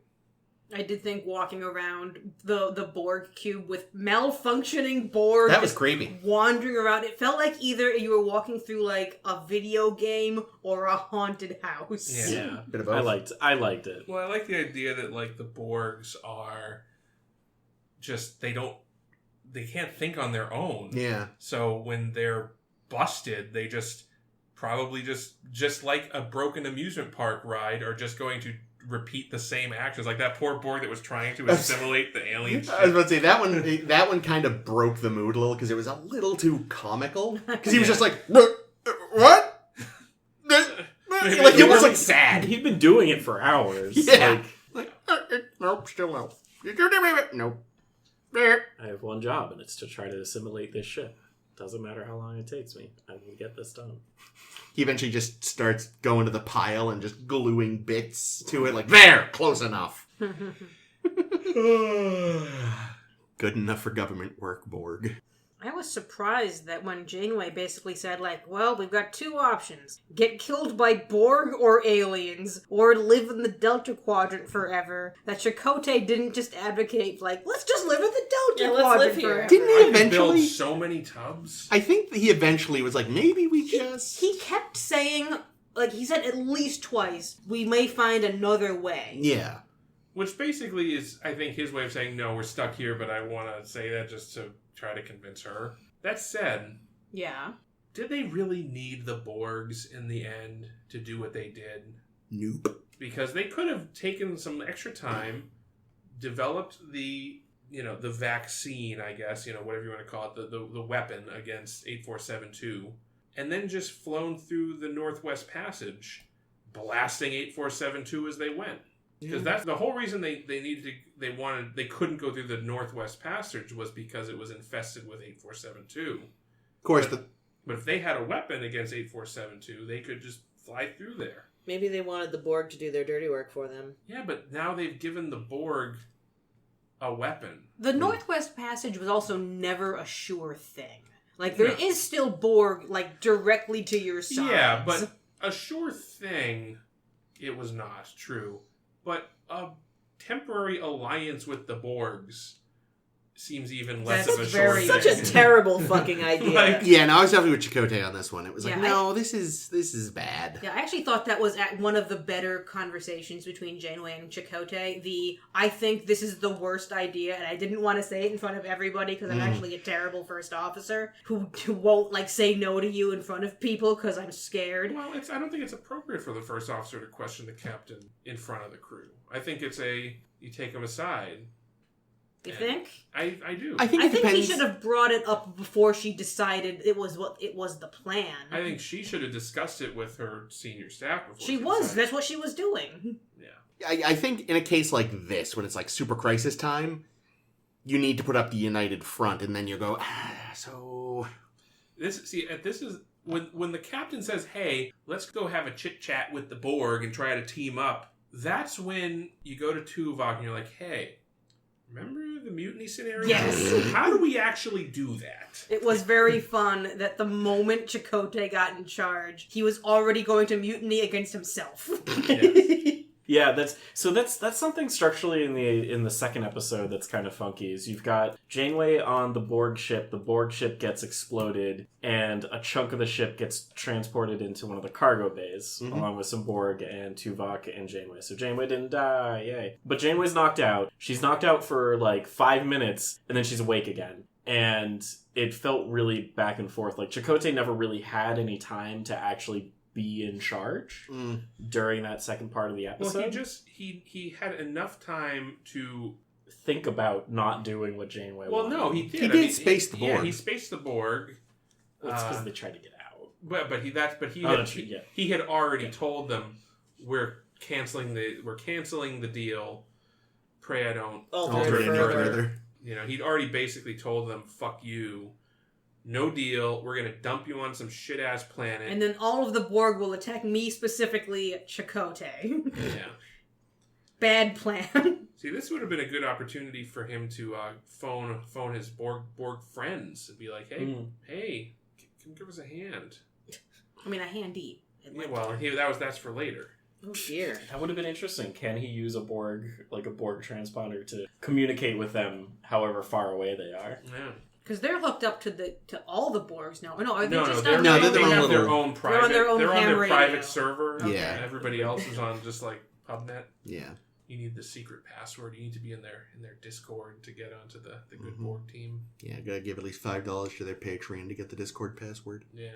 I did think walking around the Borg cube with malfunctioning Borg. That was creepy. Wandering around. It felt like either you were walking through like a video game or a haunted house. Yeah. Bit of both. I liked it. Well, I like the idea that like the Borgs are just they can't think on their own. Yeah. So when they're busted, they just probably just like a broken amusement park ride are just going to repeat the same actions, like that poor Borg that was trying to assimilate the alien shit. I was about to say that one kind of broke the mood a little because it was a little too comical. Because he was just like, what? Like he was like sad. He'd been doing it for hours. Yeah. Nope, still no. Nope. I have one job, and it's to try to assimilate this ship. Doesn't matter how long it takes me. I will get this done. He eventually just starts going to the pile and just gluing bits to it. Like, there! Close enough. Good enough for government work, Borg. I was surprised that when Janeway basically said, like, well, we've got 2 options. Get killed by Borg or aliens, or live in the Delta Quadrant forever, that Chakotay didn't just advocate, like, let's just live in the Delta let's Quadrant live here. forever. Didn't he I could eventually... build so many tubs. I think that he eventually was like, maybe we just... He kept saying, like, he said at least twice, we may find another way. Yeah. Which basically is, I think, his way of saying, no, we're stuck here, but I want to say that just to try to convince her. That said, Yeah. did they really need the Borgs in the end to do what they did? Nope. Because they could have taken some extra time, developed the vaccine, I guess, whatever you want to call it, the weapon against 8472, and then just flown through the Northwest Passage, blasting 8472 as they went. Because that's the whole reason they couldn't go through the Northwest Passage was because it was infested with 8472. Of course, But if they had a weapon against 8472, they could just fly through there. Maybe they wanted the Borg to do their dirty work for them. Yeah, but now they've given the Borg a weapon. The Northwest Passage was also never a sure thing. Like, there is still Borg, like, directly to your side. Yeah, but a sure thing, it was not true. But a temporary alliance with the Borgs seems even less That's of a very- short Such a thing. terrible fucking idea. Like- Yeah, no, I was definitely with Chakotay on this one. It was like, Yeah, no, this is bad. Yeah, I actually thought that was at one of the better conversations between Janeway and Chakotay. I think this is the worst idea, and I didn't want to say it in front of everybody because I'm actually a terrible first officer who won't like say no to you in front of people because I'm scared. Well, I don't think it's appropriate for the first officer to question the captain in front of the crew. I think you take him aside. You think? I do. I think I it think depends. he should have brought it up before she decided it was the plan. I think she should have discussed it with her senior staff before. she was. decided. That's what she was doing. Yeah. I think in a case like this, when it's like super crisis time, you need to put up the united front, and then you go, so... This is when the captain says, "Hey, let's go have a chit chat with the Borg and try to team up." That's when you go to Tuvok and you're like, "Hey, remember the mutiny scenario? Yes. How do we actually do that?" It was very fun that the moment Chakotay got in charge, he was already going to mutiny against himself. Yes. Yeah, that's something structurally in the second episode that's kind of funky. Is you've got Janeway on the Borg ship gets exploded, and a chunk of the ship gets transported into one of the cargo bays, along with some Borg and Tuvok and Janeway. So Janeway didn't die, yay. But Janeway's knocked out. She's knocked out for like 5 minutes, and then she's awake again. And it felt really back and forth. Like, Chakotay never really had any time to actually be in charge during that second part of the episode. Well, he had enough time to think about not doing what Janeway Well, wanted. no, he did. He did space the Borg. Yeah, he spaced the Borg. Well, it's because they tried to get out. He had already told them we're canceling the deal. Pray I don't Alter it it further. You know, he'd already basically told them, "Fuck you, no deal. We're gonna dump you on some shit ass planet." And then all of the Borg will attack me, specifically Chakotay. Yeah. Bad plan. See, this would have been a good opportunity for him to phone his Borg friends and be like, "Hey, can you give us a hand?" I mean, a handy. Yeah, well, that's for later. Oh dear. That would have been interesting. Can he use a Borg transponder to communicate with them however far away they are? Yeah. Because they're hooked up to all the Borgs now. No, are they No, just they're, on no, their they're they their have own their little- own private. on their own ham their radio. private server. Yeah. And everybody else is on just like PubNet. Yeah. You need the secret password. You need to be in their Discord to get onto the good Borg team. Yeah, gotta give at least $5 to their Patreon to get the Discord password. Yeah.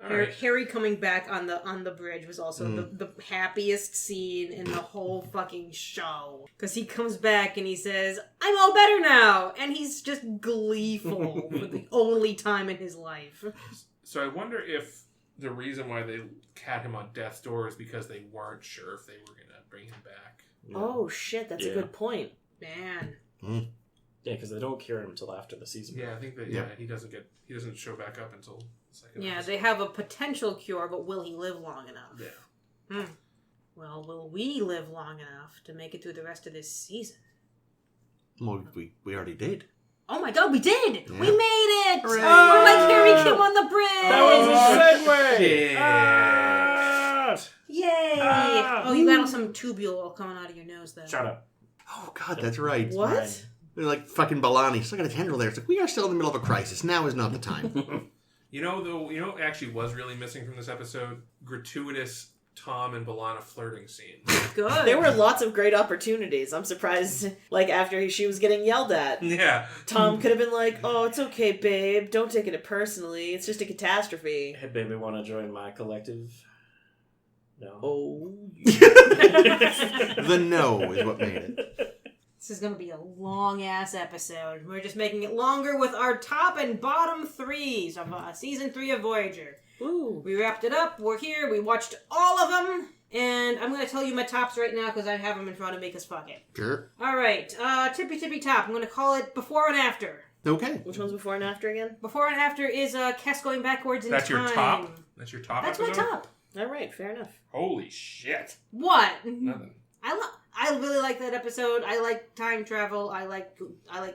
All right. Harry coming back on the bridge was also the happiest scene in the whole fucking show. Because he comes back and he says, "I'm all better now!" And he's just gleeful for the only time in his life. So I wonder if the reason why they had him on death's door is because they weren't sure if they were going to bring him back. Oh shit, that's a good point. Man. Yeah, because they don't cure him until after the season. Yeah, I think that he doesn't show back up until the second Yeah, episode. they have a potential cure, but will he live long enough? Yeah. Well, will we live long enough to make it through the rest of this season? Well, we already did. Oh my god, we did! Yeah. We made it! Hooray. We're like Harry Kim on the bridge! That was a segue! Shit. Yay! Ah. Oh, you got some tubule coming out of your nose, though. Shut up. Oh, God, that's right. What? They're like fucking Balani. Still got a tendril there. It's like, we are still in the middle of a crisis. Now is not the time. You know what actually was really missing from this episode? Gratuitous Tom and B'Elanna flirting scene. Good. There were lots of great opportunities. I'm surprised, like, after she was getting yelled at. Yeah. Tom could have been like, "Oh, it's okay, babe. Don't take it personally. It's just a catastrophe." Hey, baby, want to join my collective? No. Oh. The no is what made it. This is going to be a long-ass episode. We're just making it longer with our top and bottom threes of Season 3 of Voyager. Ooh. We wrapped it up. We're here. We watched all of them. And I'm going to tell you my tops right now because I have them in front of me because fuck it. Sure. All right. Tippy top. I'm going to call it before and after. Okay. Which one's before and after again? Before and after is Kes going backwards in That's time. your top? That's your top That's my episode? top. All right, fair enough. Holy shit. What? Nothing. I really like that episode. I like time travel. I like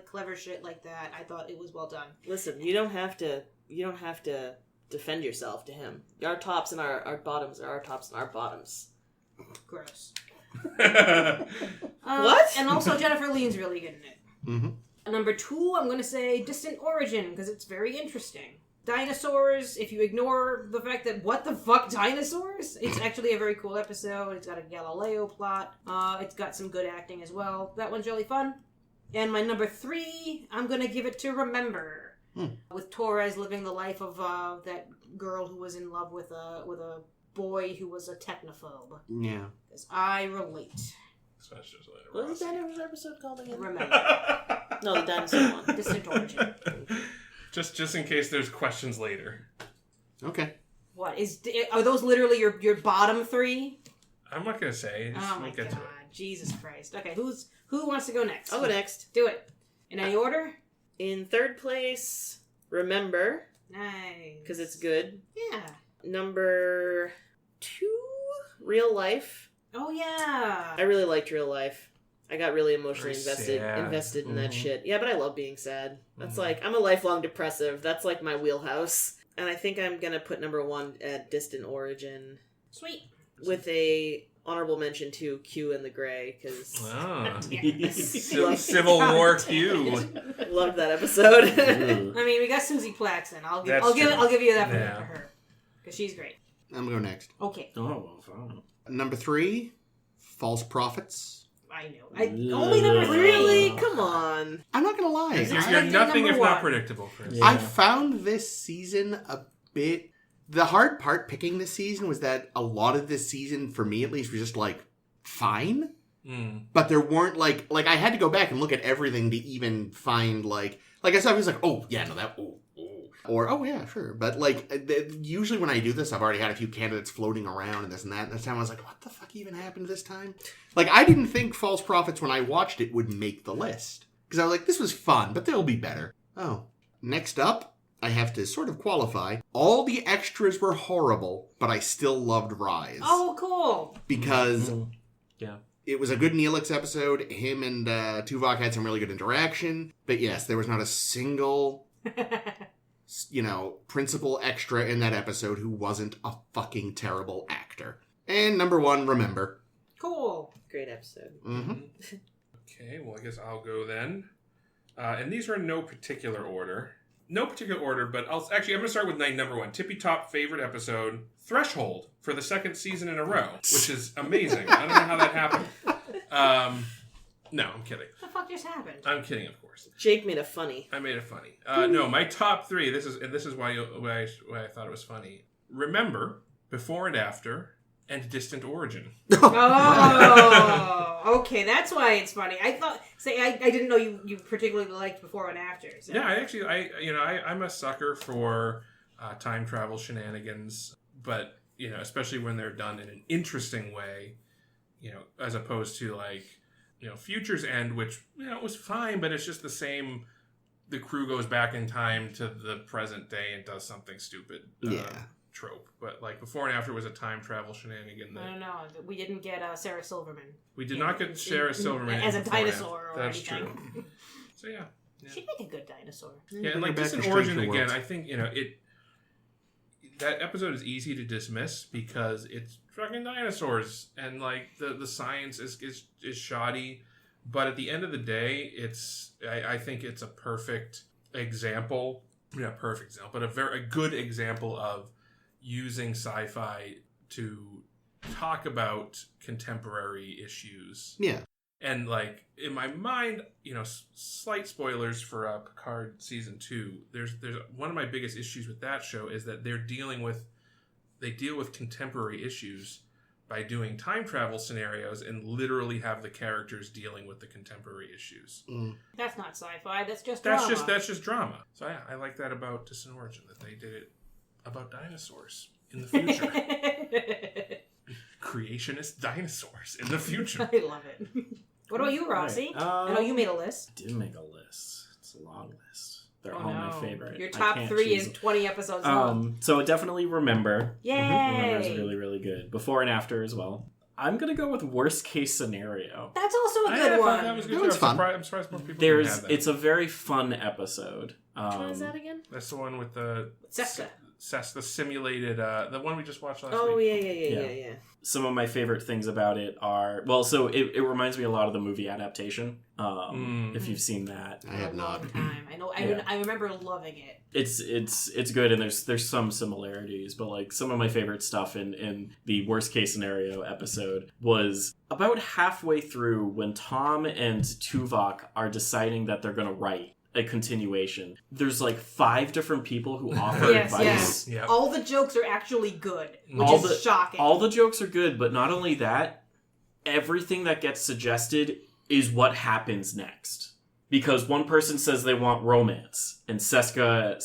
clever shit like that. I thought it was well done. Listen, you don't have to defend yourself to him. Our tops and our bottoms are our tops and our bottoms. Gross. What? And also Jennifer Lean's really good in it. Mm-hmm. Number 2, I'm going to say Distant Origin, because it's very interesting. Dinosaurs, if you ignore the fact that, what the fuck, dinosaurs? It's actually a very cool episode. It's got a Galileo plot. It's got some good acting as well. That one's really fun. And my number 3, I'm going to give it to Remember. With Torres living the life of that girl who was in love with a boy who was a technophobe. Yeah. Because I relate. What was that episode called again? Remember. No, the dinosaur one. Distant Origin. Just in case there's questions later. Okay. Are those literally your bottom 3? I'm not gonna say. Oh my god, Jesus Christ. Okay, who wants to go next? I'll go next. Do it. In any order? In third place, Remember. Nice. Because it's good. Yeah. Number 2, Real Life. Oh yeah. I really liked Real Life. I got really emotionally Very invested in that Mhm. shit. Yeah, but I love being sad. That's like, I'm a lifelong depressive. That's like my wheelhouse. And I think I'm gonna put number 1 at Distant Origin. Sweet. With a honorable mention to Q and the Gray, because Civil War Q. loved that episode. I mean, we got Susie Plaxton. I'll give you that for her. Because she's great. I'm going to go next. Okay. Oh, well, fine. Number 3, False Prophets. I know. Only number 3. Really? Come on. I'm not going to lie. You're like nothing number if not 1. predictable, Chris. Yeah. I found this season a bit... The hard part picking this season was that a lot of this season, for me at least, was just like, fine. But there weren't like I had to go back and look at everything to even find like I saw, I was like, oh yeah, no, that, or oh yeah, sure. But like usually when I do this, I've already had a few candidates floating around and this and that. And this time I was like, what the fuck even happened this time? Like I didn't think False Prophets when I watched it would make the list because I was like, this was fun, but there'll be better. Oh, next up, I have to sort of qualify. All the extras were horrible, but I still loved Rise. Oh, cool. Because Yeah. it was a good Neelix episode. Him and Tuvok had some really good interaction. But yes, there was not a single, principal extra in that episode who wasn't a fucking terrible actor. And number 1, Remember. Cool. Great episode. Mm-hmm. Okay, well, I guess I'll go then. And these are in no particular order. No particular order, but I'm going to start with number 1. Tippy top favorite episode, Threshold, for the 2nd season in a row, which is amazing. I don't know how that happened. No, I'm kidding. What the fuck just happened? I'm kidding, of course. Jake made it funny. I made it funny. No, my top 3. This is why I thought it was funny. Remember, Before and After, and Distant Origin. Oh, okay, that's why it's funny. I didn't know you particularly liked Before and After. So. Yeah, I'm a sucker for time travel shenanigans, but especially when they're done in an interesting way, as opposed to Future's End, which it was fine, but it's just the same. The crew goes back in time to the present day and does something stupid. Trope, but Before and After was a time travel shenanigan. I don't know. We didn't get Sarah Silverman. We did not get Sarah Silverman as a Before and dinosaur or That's anything. true. So yeah. She'd make a good dinosaur. Yeah, and Bring her back Distant to Origin Stranger again, Worlds. I think that episode is easy to dismiss because it's fucking dinosaurs and the science is shoddy, but at the end of the day, I think it's a perfect example. Yeah, perfect example, but a very good example of using sci-fi to talk about contemporary issues. Yeah. And in my mind, slight spoilers for Picard season 2. There's one of my biggest issues with that show is that they deal with contemporary issues by doing time travel scenarios and literally have the characters dealing with the contemporary issues. That's not sci-fi. That's just drama. That's just drama. So yeah, I like that about Distant Origin, that they did it about dinosaurs in the future. Creationist dinosaurs in the future. I love it. What about you, Rossi? Right. I know you made a list. Did make a list. It's a long list. They're Oh, all no. my favorite. Your I top can't 3 choose is 20 episodes long. So definitely Remember. Yay! Remember is really, really good. Before and After as well. I'm going to go with Worst Case Scenario. That's also a I good thought one. that was good. That one's fun. I'm surprised more people didn't have that. It's a very fun episode. Which one is that again? That's the one with the Seska. the simulated, the one we just watched last Oh, week. yeah. some of my favorite things about it are, well, so it reminds me a lot of the movie adaptation. If you've seen that. I have not. Long time. I know. I remember loving it. It's good, and there's some similarities, but like some of my favorite stuff in the worst case scenario episode was about halfway through when Tom and Tuvok are deciding that they're going to write a continuation. There's like 5 different people who offer advice. Yep. All the jokes are actually good, which is shocking. All the jokes are good, but not only that, everything that gets suggested is what happens next. Because one person says they want romance, and Seska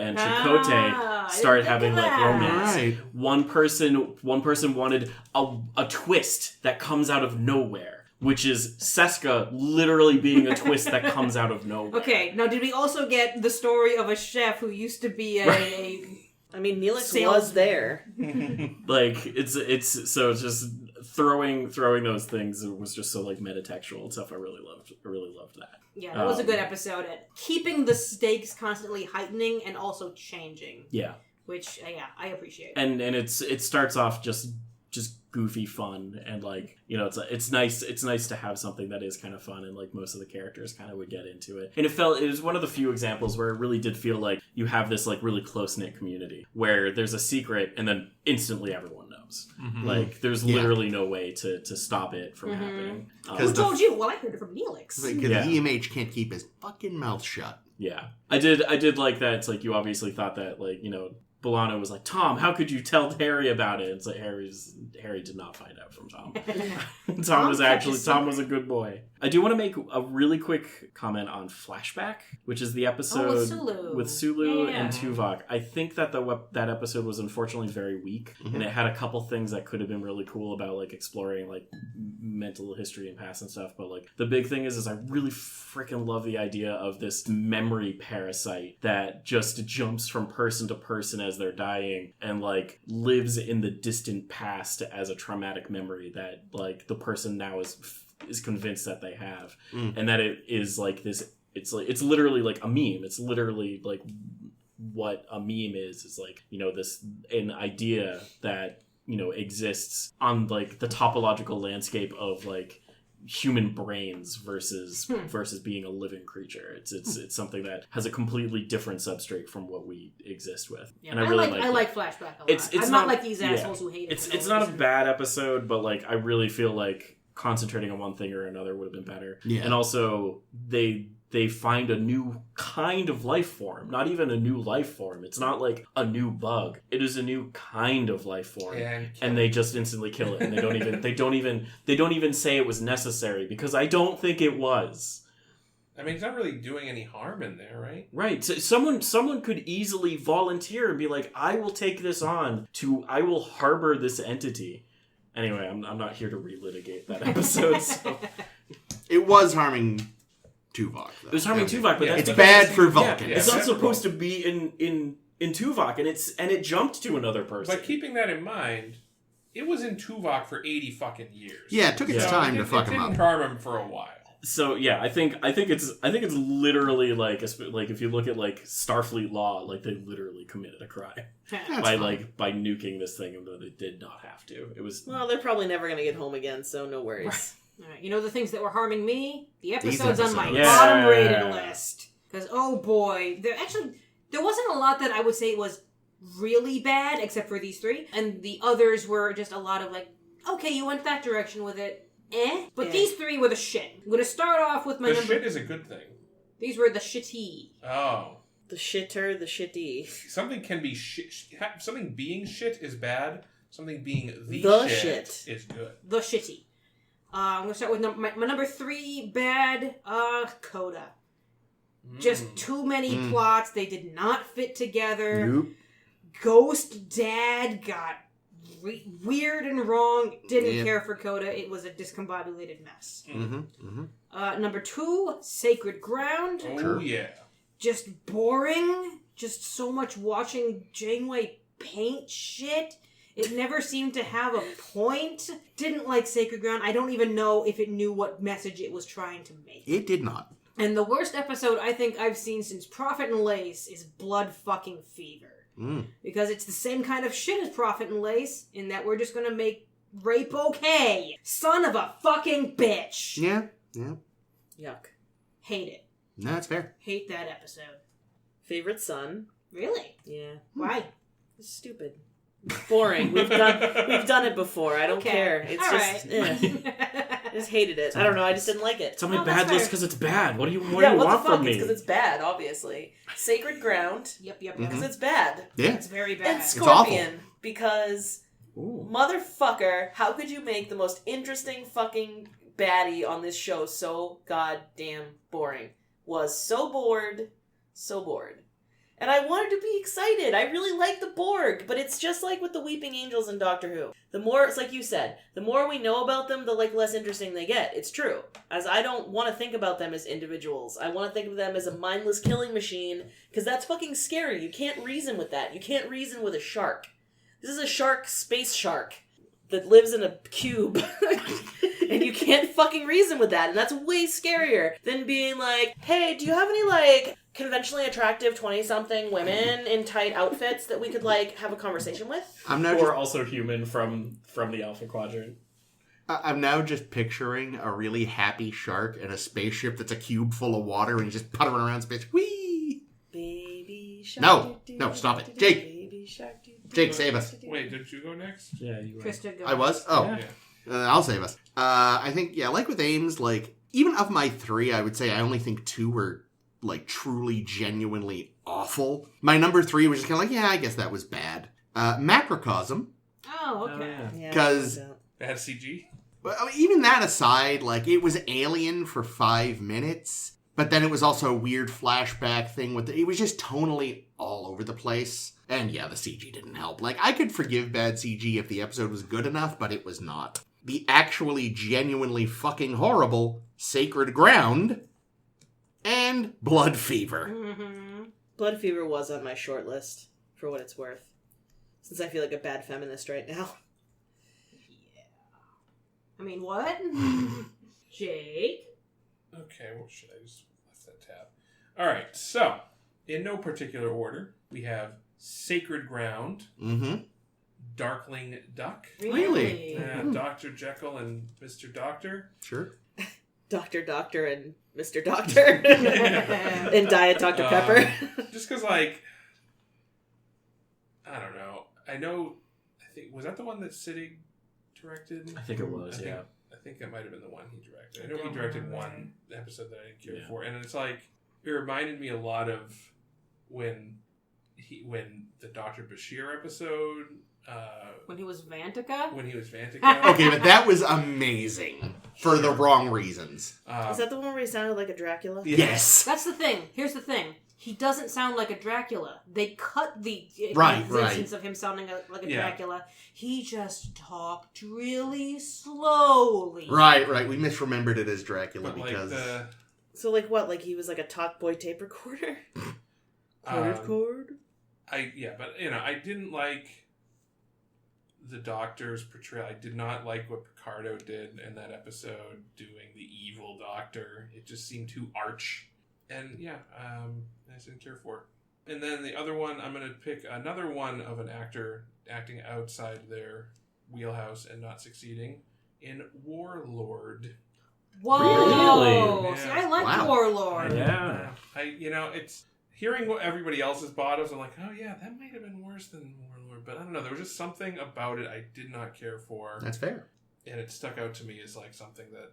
and Chakotay start having like romance. Right. One person wanted a twist that comes out of nowhere, which is Seska literally being a twist that comes out of nowhere. Okay, now did we also get the story of a chef who used to be a I mean, Neelix Salesman. was there. Like it's so just throwing those things was just so like metatextual and stuff. I really loved that. Yeah, that was a good episode at keeping the stakes constantly heightening and also changing. Yeah. Which I appreciate. And it starts off just goofy fun, and like, you know, it's nice to have something that is kind of fun, and like most of the characters kind of would get into it. And it was one of the few examples where it really did feel like you have this like really close-knit community where there's a secret and then instantly everyone knows. Mm-hmm. Like there's literally no way to stop it from happening. Who told you? Well, I heard it from Neelix. Because the EMH can't keep his fucking mouth shut. Yeah. I did like that. It's like you obviously thought that, like, you know, Bolano was like, Tom, how could you tell Harry about it? It's like Harry did not find out from Tom. Tom was a good boy. I do want to make a really quick comment on Flashback, which is the episode with Sulu and Tuvok. I think that that episode was unfortunately very weak, and it had a couple things that could have been really cool about like exploring like mental history and past and stuff. But like the big thing is I really freaking love the idea of this memory parasite that just jumps from person to person as they're dying and like lives in the distant past as a traumatic memory that like the person now is convinced that they have, and that it is like this. It's literally like a meme. It's literally like what a meme is like, you know, an idea that, you know, exists on like the topological landscape of like human brains versus being a living creature. It's something that has a completely different substrate from what we exist with. Yeah, and I like Flashback a lot. It's I'm not like these assholes who hate it. It's not a bad episode, but like I really feel like concentrating on one thing or another would have been better. Yeah. And also they find a new kind of life form. Not even a new life form. It's not like a new bug. It is a new kind of life form. And they just instantly kill it. And they don't even say it was necessary, because I don't think it was. I mean, it's not really doing any harm in there, right? Right. So someone could easily volunteer and be like, I will take this on I will harbor this entity. Anyway, I'm not here to relitigate that episode. So. It was harming Tuvok, though. It was harming Tuvok, but it's bad for Vulcans. Yeah, it's not supposed to be in Tuvok, and it jumped to another person. But keeping that in mind, it was in Tuvok for 80 fucking years. Yeah, it took its time to fuck him up. It didn't harm him for a while. So yeah, I think it's literally like if you look at like Starfleet law, like they literally committed a crime by nuking this thing, even though they did not have to. It was they're probably never gonna get home again, so no worries. All right, you know the things that were harming me? The episodes on my bottom rated list. Because oh boy, there wasn't a lot that I would say was really bad, except for these 3, and the others were just a lot of like, okay, you went that direction with it. But these 3 were the shit. I'm going to start off with my The shit is a good thing. These were the shitty. Oh. The shitter, the shitty. Something can be shit. Something being shit is bad. Something being the shit is good. The shitty. I'm going to start with my number 3 bad, Coda. Just too many plots. They did not fit together. Nope. Ghost Dad got weird and wrong. Didn't care for Coda. It was a discombobulated mess. Number 2, Sacred Ground. Oh yeah. Just boring. Just so much watching Janeway paint shit. It never seemed to have a point. Didn't like Sacred Ground. I don't even know if it knew what message it was trying to make. It did not. And the worst episode I think I've seen since Prophet and Lace is Blood Fucking Fever. Because it's the same kind of shit as Prophet and Lace, in that we're just going to make Rape okay. Son of a fucking bitch. Yeah. Yuck. Hate it. No, that's fair. Hate that episode. Favorite son? Really? Yeah. Why? It's stupid. Boring. We've done it before. I don't Okay. care. It's All just I just hated it. I don't know. I just didn't like it. It's on my No, that's bad list fair. because it's bad. What do you What want the fuck? from me? It's because it's bad, obviously. Sacred Ground, Yep. because it's bad. Yeah. It's very And bad. Scorpion, because Ooh. motherfucker, how could you make the most interesting fucking baddie on this show so goddamn boring? Was so bored. And I wanted to be excited. I really like the Borg, but it's just like with the Weeping Angels in Doctor Who. The more, it's like you said, the more we know about them, the less interesting they get. It's true. As I don't want to think about them as individuals. I want to think of them as a mindless killing machine, because that's fucking scary. You can't reason with that. You can't reason with a shark. This is a shark, space shark, that lives in a cube. And you can't fucking reason with that. And that's way scarier than being like, hey, do you have any, like, conventionally attractive 20-something women in tight outfits that we could, like, have a conversation with? I'm now Or also human from the Alpha Quadrant. I'm now just picturing a really happy shark in a spaceship that's a cube full of water and he's just puttering around space. Whee! Baby shark. No, stop it. Jake. Baby shark. Jake, save us. Wait, didn't you go next? Yeah, you were. Krista, go. I was? Oh. Yeah. I'll save us. I think, like with Ames, like, even of my 3, I would say I only think 2 were, like, truly, genuinely awful. My number 3 was just kind of like, yeah, I guess that was bad. Macrocosm. Oh, okay. Yeah, 'Cause- Bad CG? But I mean, even that aside, like, it was alien for 5 minutes, but then it was also a weird flashback thing with it was just tonally all over the place. And yeah, the CG didn't help. Like, I could forgive bad CG if the episode was good enough, but it was not. The actually genuinely fucking horrible Sacred Ground and Blood Fever. Mm-hmm. Blood Fever was on my short list, for what it's worth. Since I feel like a bad feminist right now. I mean, what? Jake? Okay, well, shit, I just left that tab. Alright, so, in no particular order, we have Sacred Ground, Mm-hmm. Darkling Duck, Really? Dr. Jekyll and Mr. Doctor. Sure. Doctor and Mr. Doctor. And Diet Dr. Pepper. Just because, like, I don't know. I think, was that the one that Siddig directed? I think it was, yeah. I think that might have been the one he directed. I know he directed one episode that I didn't care Yeah. for. And it's like, it reminded me a lot of when the Dr. Bashir episode, When he was Vantika? when he was Vantika. Okay, but that was amazing for the wrong reasons. Is that the one where he sounded like a Dracula? Yes. That's the thing. Here's the thing. He doesn't sound like a Dracula. They cut the Right, existence of him sounding like a Dracula. He just talked really slowly. Right. We misremembered it as Dracula But, like, because... So, like, what? Like, he was like a talk boy tape recorder? Cord? But, I didn't like the Doctor's portrayal. I did not like what Picardo did in that episode, doing the evil Doctor. It just seemed too arch. And, I just didn't care for it. And then the other one, I'm going to pick another one of an actor acting outside their wheelhouse and not succeeding in Warlord. Whoa! Really? See, Yeah. I like Wow. Warlord. Yeah. It's hearing what everybody else's bottoms. I'm like, oh yeah, that might have been worse than Warlord, but I don't know. There was just something about it I did not care for, That's fair. and it stuck out to me as like something that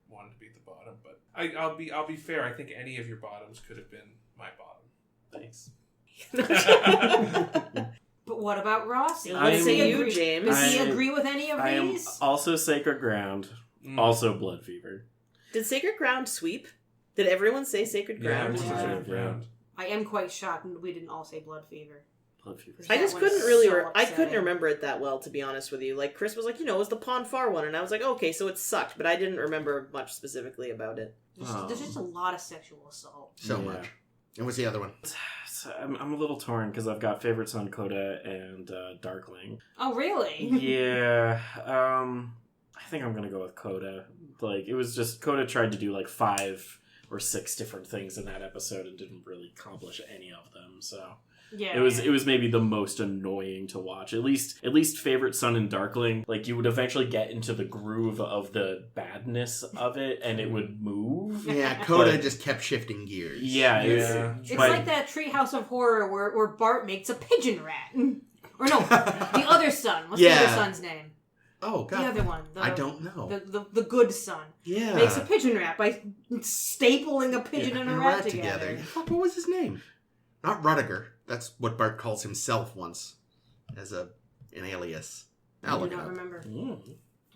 wanted to beat the bottom. But I'll be fair. I think any of your bottoms could have been my bottom. Thanks. But what about Rossi? Let's Does say he you, agree- James. Does he I- agree with any of I am these? also Sacred Ground, also Blood Fever. Did Sacred Ground sweep? Did everyone say Sacred Ground? Yeah, Yeah. Sacred Ground. I am quite shocked we didn't all say Blood Fever. Blood Fever. I That just one couldn't is really. so I couldn't upsetting. remember it that well, to be honest with you. Like Chris was like, it was the Pon Far one, and I was like, okay, so it sucked, but I didn't remember much specifically about it. There's just a lot of sexual assault. So Yeah. much. And what's the other one? So I'm a little torn because I've got favorite son Coda and Darkling. Oh, really? Yeah, I think I'm gonna go with Coda. Like, it was just Coda tried to do like 5 or 6 different things in that episode and didn't really accomplish any of them. So Yeah. It was maybe the most annoying to watch. At least favorite Son and Darkling, like you would eventually get into the groove of the badness of it, and it would move. Yeah, Coda just kept shifting gears. Yeah, It's like that Treehouse of Horror where Bart makes a pigeon rat. Or no, the other son. What's the other son's name? Oh, God. The other one. I don't know. The good son. Yeah. Makes a pigeon rat by stapling a pigeon and a rat together. Fuck, what was his name? Not Rudiger. That's what Bart calls himself once. As an alias. I I'll do look it not up. remember. Mm.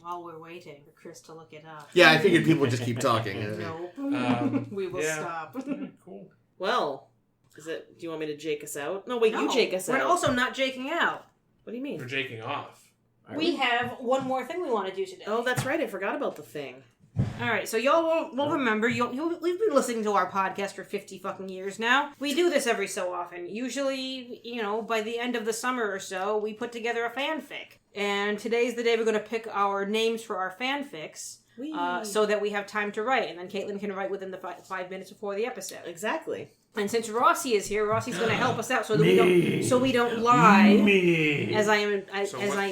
While we're waiting for Chris to look it up. Yeah, I figured people would just keep talking. No. We will stop. Cool. Well, do you want me to jake us out? No, wait, you jake us out. We're also not jaking out. What do you mean? We're jaking off. We have one more thing we want to do today. Oh, that's right. I forgot about the thing. All right, so y'all will remember. We've been listening to our podcast for 50 fucking years now. We do this every so often. Usually, by the end of the summer or so, we put together a fanfic. And today's the day we're going to pick our names for our fanfics, so that we have time to write. And then Caitlin can write within the 5 minutes before the episode. Exactly. And since Rossi is here, Rossi's going to help us out so that we don't lie, as I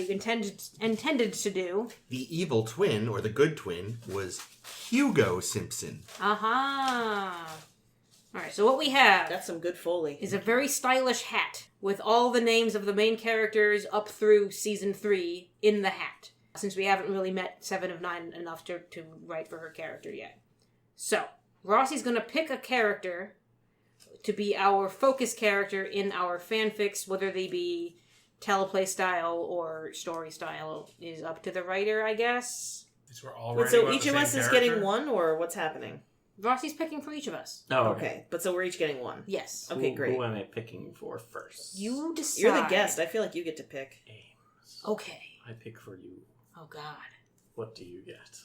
intended to do. The evil twin, or the good twin, was Hugo Simpson. Aha. All right, so what we have That's some good Foley. is a very stylish hat with all the names of the main characters up through season 3 in the hat, since we haven't really met 7 of 9 enough to write for her character yet. So, Rossi's going to pick a character to be our focus character in our fanfics, whether they be teleplay style or story style is up to the writer, I guess. We're all Wait, so each of us is getting one, or what's happening? Rossi's picking for each of us. Oh, Okay, but so we're each getting one. Yes. Okay, great. Who am I picking for first? You decide. You're the guest. I feel like you get to pick. Ames. Okay. I pick for you. Oh, God. What do you get?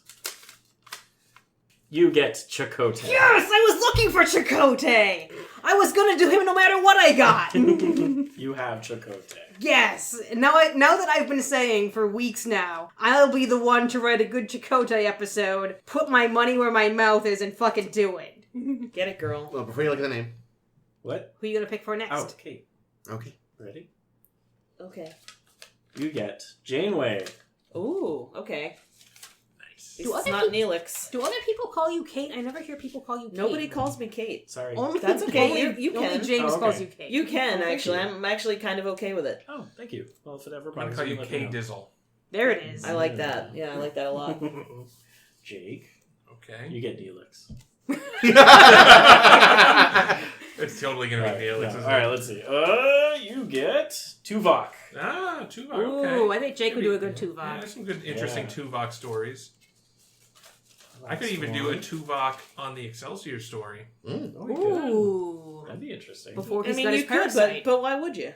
You get Chakotay. Yes! I was looking for Chakotay! I was gonna do him no matter what I got! You have Chakotay. Yes! Now that I've been saying for weeks now, I'll be the one to write a good Chakotay episode, put my money where my mouth is, and fucking do it. Get it, girl. Well, before you look at the name. What? Who are you gonna pick for next? Oh, Kate. Okay. Ready? Okay. You get Janeway. Ooh, okay. Nice. It's not Neelix. Do other people call you Kate? I never hear people call you Kate. Nobody calls me Kate. Sorry. That's okay. You Only can. James Oh, okay. calls you Kate. You can, thank actually. you. I'm actually kind of okay with it. Oh, thank you. Well, if it ever I'm going bothers to call you let me K know. Dizzle. There it is. I like that. Yeah, I like that a lot. Jake, Okay. you get Neelix. It's totally going to be Neelix. All right, let's see. You get Tuvok. Ah, Tuvok, Ooh, okay. I think Jake would do a good Yeah, Tuvok. there's some good, interesting Yeah. Tuvok stories. I could even do a Tuvok on the Excelsior story. Mm. Oh, we could. Ooh. That'd be interesting. Before I he's mean, got his you could, parasite. but why would you?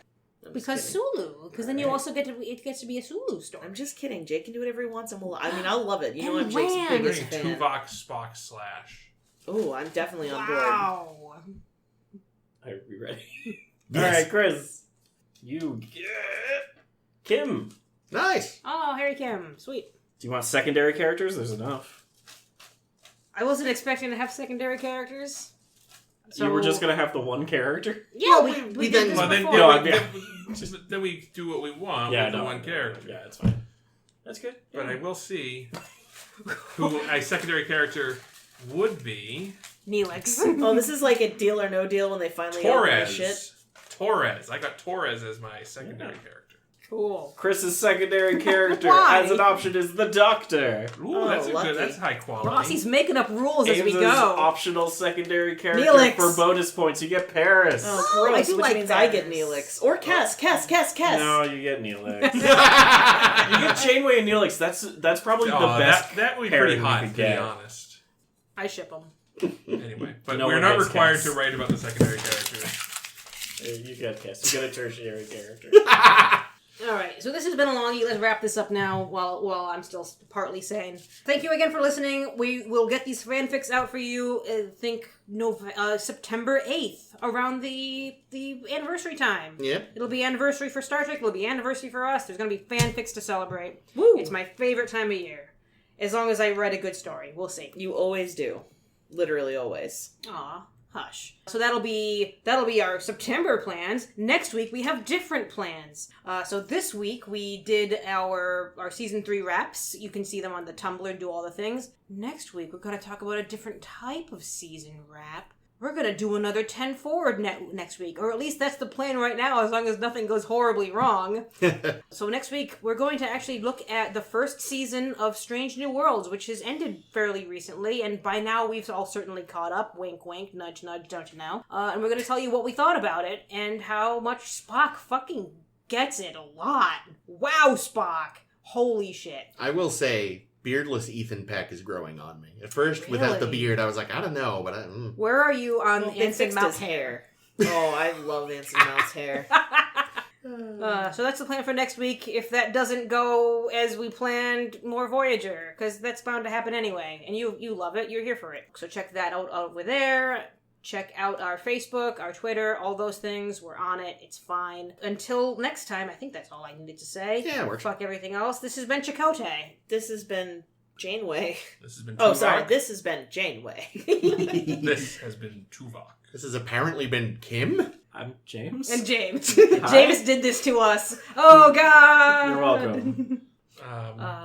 I'm just Because kidding. Sulu. Because then you also it gets to be a Sulu story. I'm just kidding. Jake can do whatever he wants, and I'll love it. You know, I'm And Jake's Rand. I'm biggest doing fan. Tuvok Spock slash. Oh, I'm definitely on board. Wow. Are we ready? Yes. All right, Chris. You get Kim. Nice. Oh, Harry Kim. Sweet. Do you want secondary characters? There's enough. I wasn't expecting to have secondary characters. So You were just gonna have the one character. Yeah, Well, we we did then- this Well, then, before. No, then we do what we want with the one character. Yeah, it's fine. That's good. But I will see who a secondary character would be. Neelix. Oh, this is like a Deal or No Deal when they finally open the shit. Torres. I got Torres as my secondary character. Cool. Chris's secondary character Why? as an option is the Doctor. Ooh, Oh, that's a lucky. good. That's high quality. Rossi's making up rules as we Ames's go. optional secondary character Neelix. for bonus points. You get Paris. Oh, Oh, I gross, do which like means I Paris. get Neelix. Or Cass. No, you get Neelix. you get Janeway and Neelix. That's probably the best. That would be pairing pretty you hot, could to be get. honest. I ship them. Anyway, but No we're one not gets required Cass. to write about the secondary characters. You get Cass. You get a tertiary character. All right, so this has been a longie. Let's wrap this up now while I'm still partly sane. Thank you again for listening. We will get these fanfics out for you, I think, September 8th, around the anniversary time. Yep. It'll be anniversary for Star Trek. It'll be anniversary for us. There's going to be fanfics to celebrate. Woo! It's my favorite time of year. As long as I read a good story. We'll see. You always do. Literally always. Aw. Hush. So that'll be our September plans. Next week we have different plans. So this week we did our season 3 wraps. You can see them on the Tumblr and do all the things. Next week we're going to talk about a different type of season wrap. We're going to do another 10 forward next week, or at least that's the plan right now, as long as nothing goes horribly wrong. So next week, we're going to actually look at the first season of Strange New Worlds, which has ended fairly recently, and by now we've all certainly caught up. Wink, wink, nudge, nudge, don't you know? And we're going to tell you what we thought about it, and how much Spock fucking gets it a lot. Wow, Spock! Holy shit. I will say, beardless Ethan Peck is growing on me. At first, without the Really? beard, I was like, I don't know, but Where are you on Well, they Anson fixed Mount's his hair? Oh, I love Anson Mount's hair. So that's the plan for next week. If that doesn't go as we planned, more Voyager, because that's bound to happen anyway. And you love it. You're here for it. So check that out over there. Check out our Facebook, our Twitter, all those things. We're on it. It's fine. Until next time, I think that's all I needed to say. Yeah, it works. Fuck everything else. This has been Chakotay. This has been Janeway. This has been Oh, Tuvok. sorry. This has been Janeway. This has been Tuvok. This has apparently been Kim? I'm James. And James. Hi. James did this to us. Oh, God. You're welcome.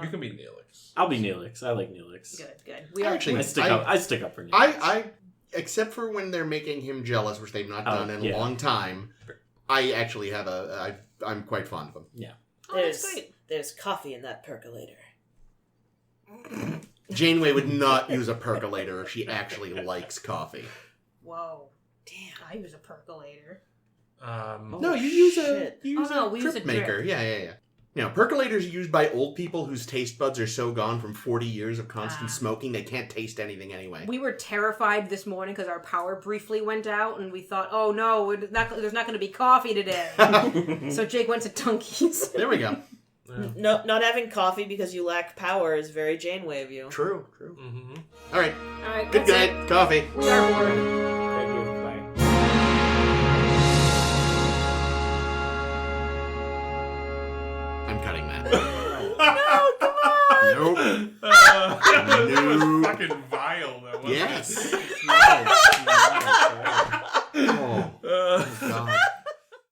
You can be Neelix. I'll be Neelix. I like Neelix. Good. We are Actually, I stick up for Neelix. I except for when they're making him jealous, which they've not done in a long time, I actually have I'm quite fond of him. Yeah. Oh, that's great. There's coffee in that percolator. Janeway would not use a percolator if she actually likes coffee. Whoa. Damn, I use a percolator. No, you use shit. a we use a drip maker. drip. Yeah. You know, percolators are used by old people whose taste buds are so gone from 40 years of constant smoking they can't taste anything anyway. We were terrified this morning because our power briefly went out, and we thought, oh no, there's not going to be coffee today. So Jake went to Tunkeys. There we go. No, not having coffee because you lack power is very Janeway of you. True. Mm-hmm. All right. that's Good night. Coffee. We are bored. Thank you. Bye. I'm cutting that. No, come on! Nope. That was fucking vile, though. Wasn't Yes. It? Oh, God.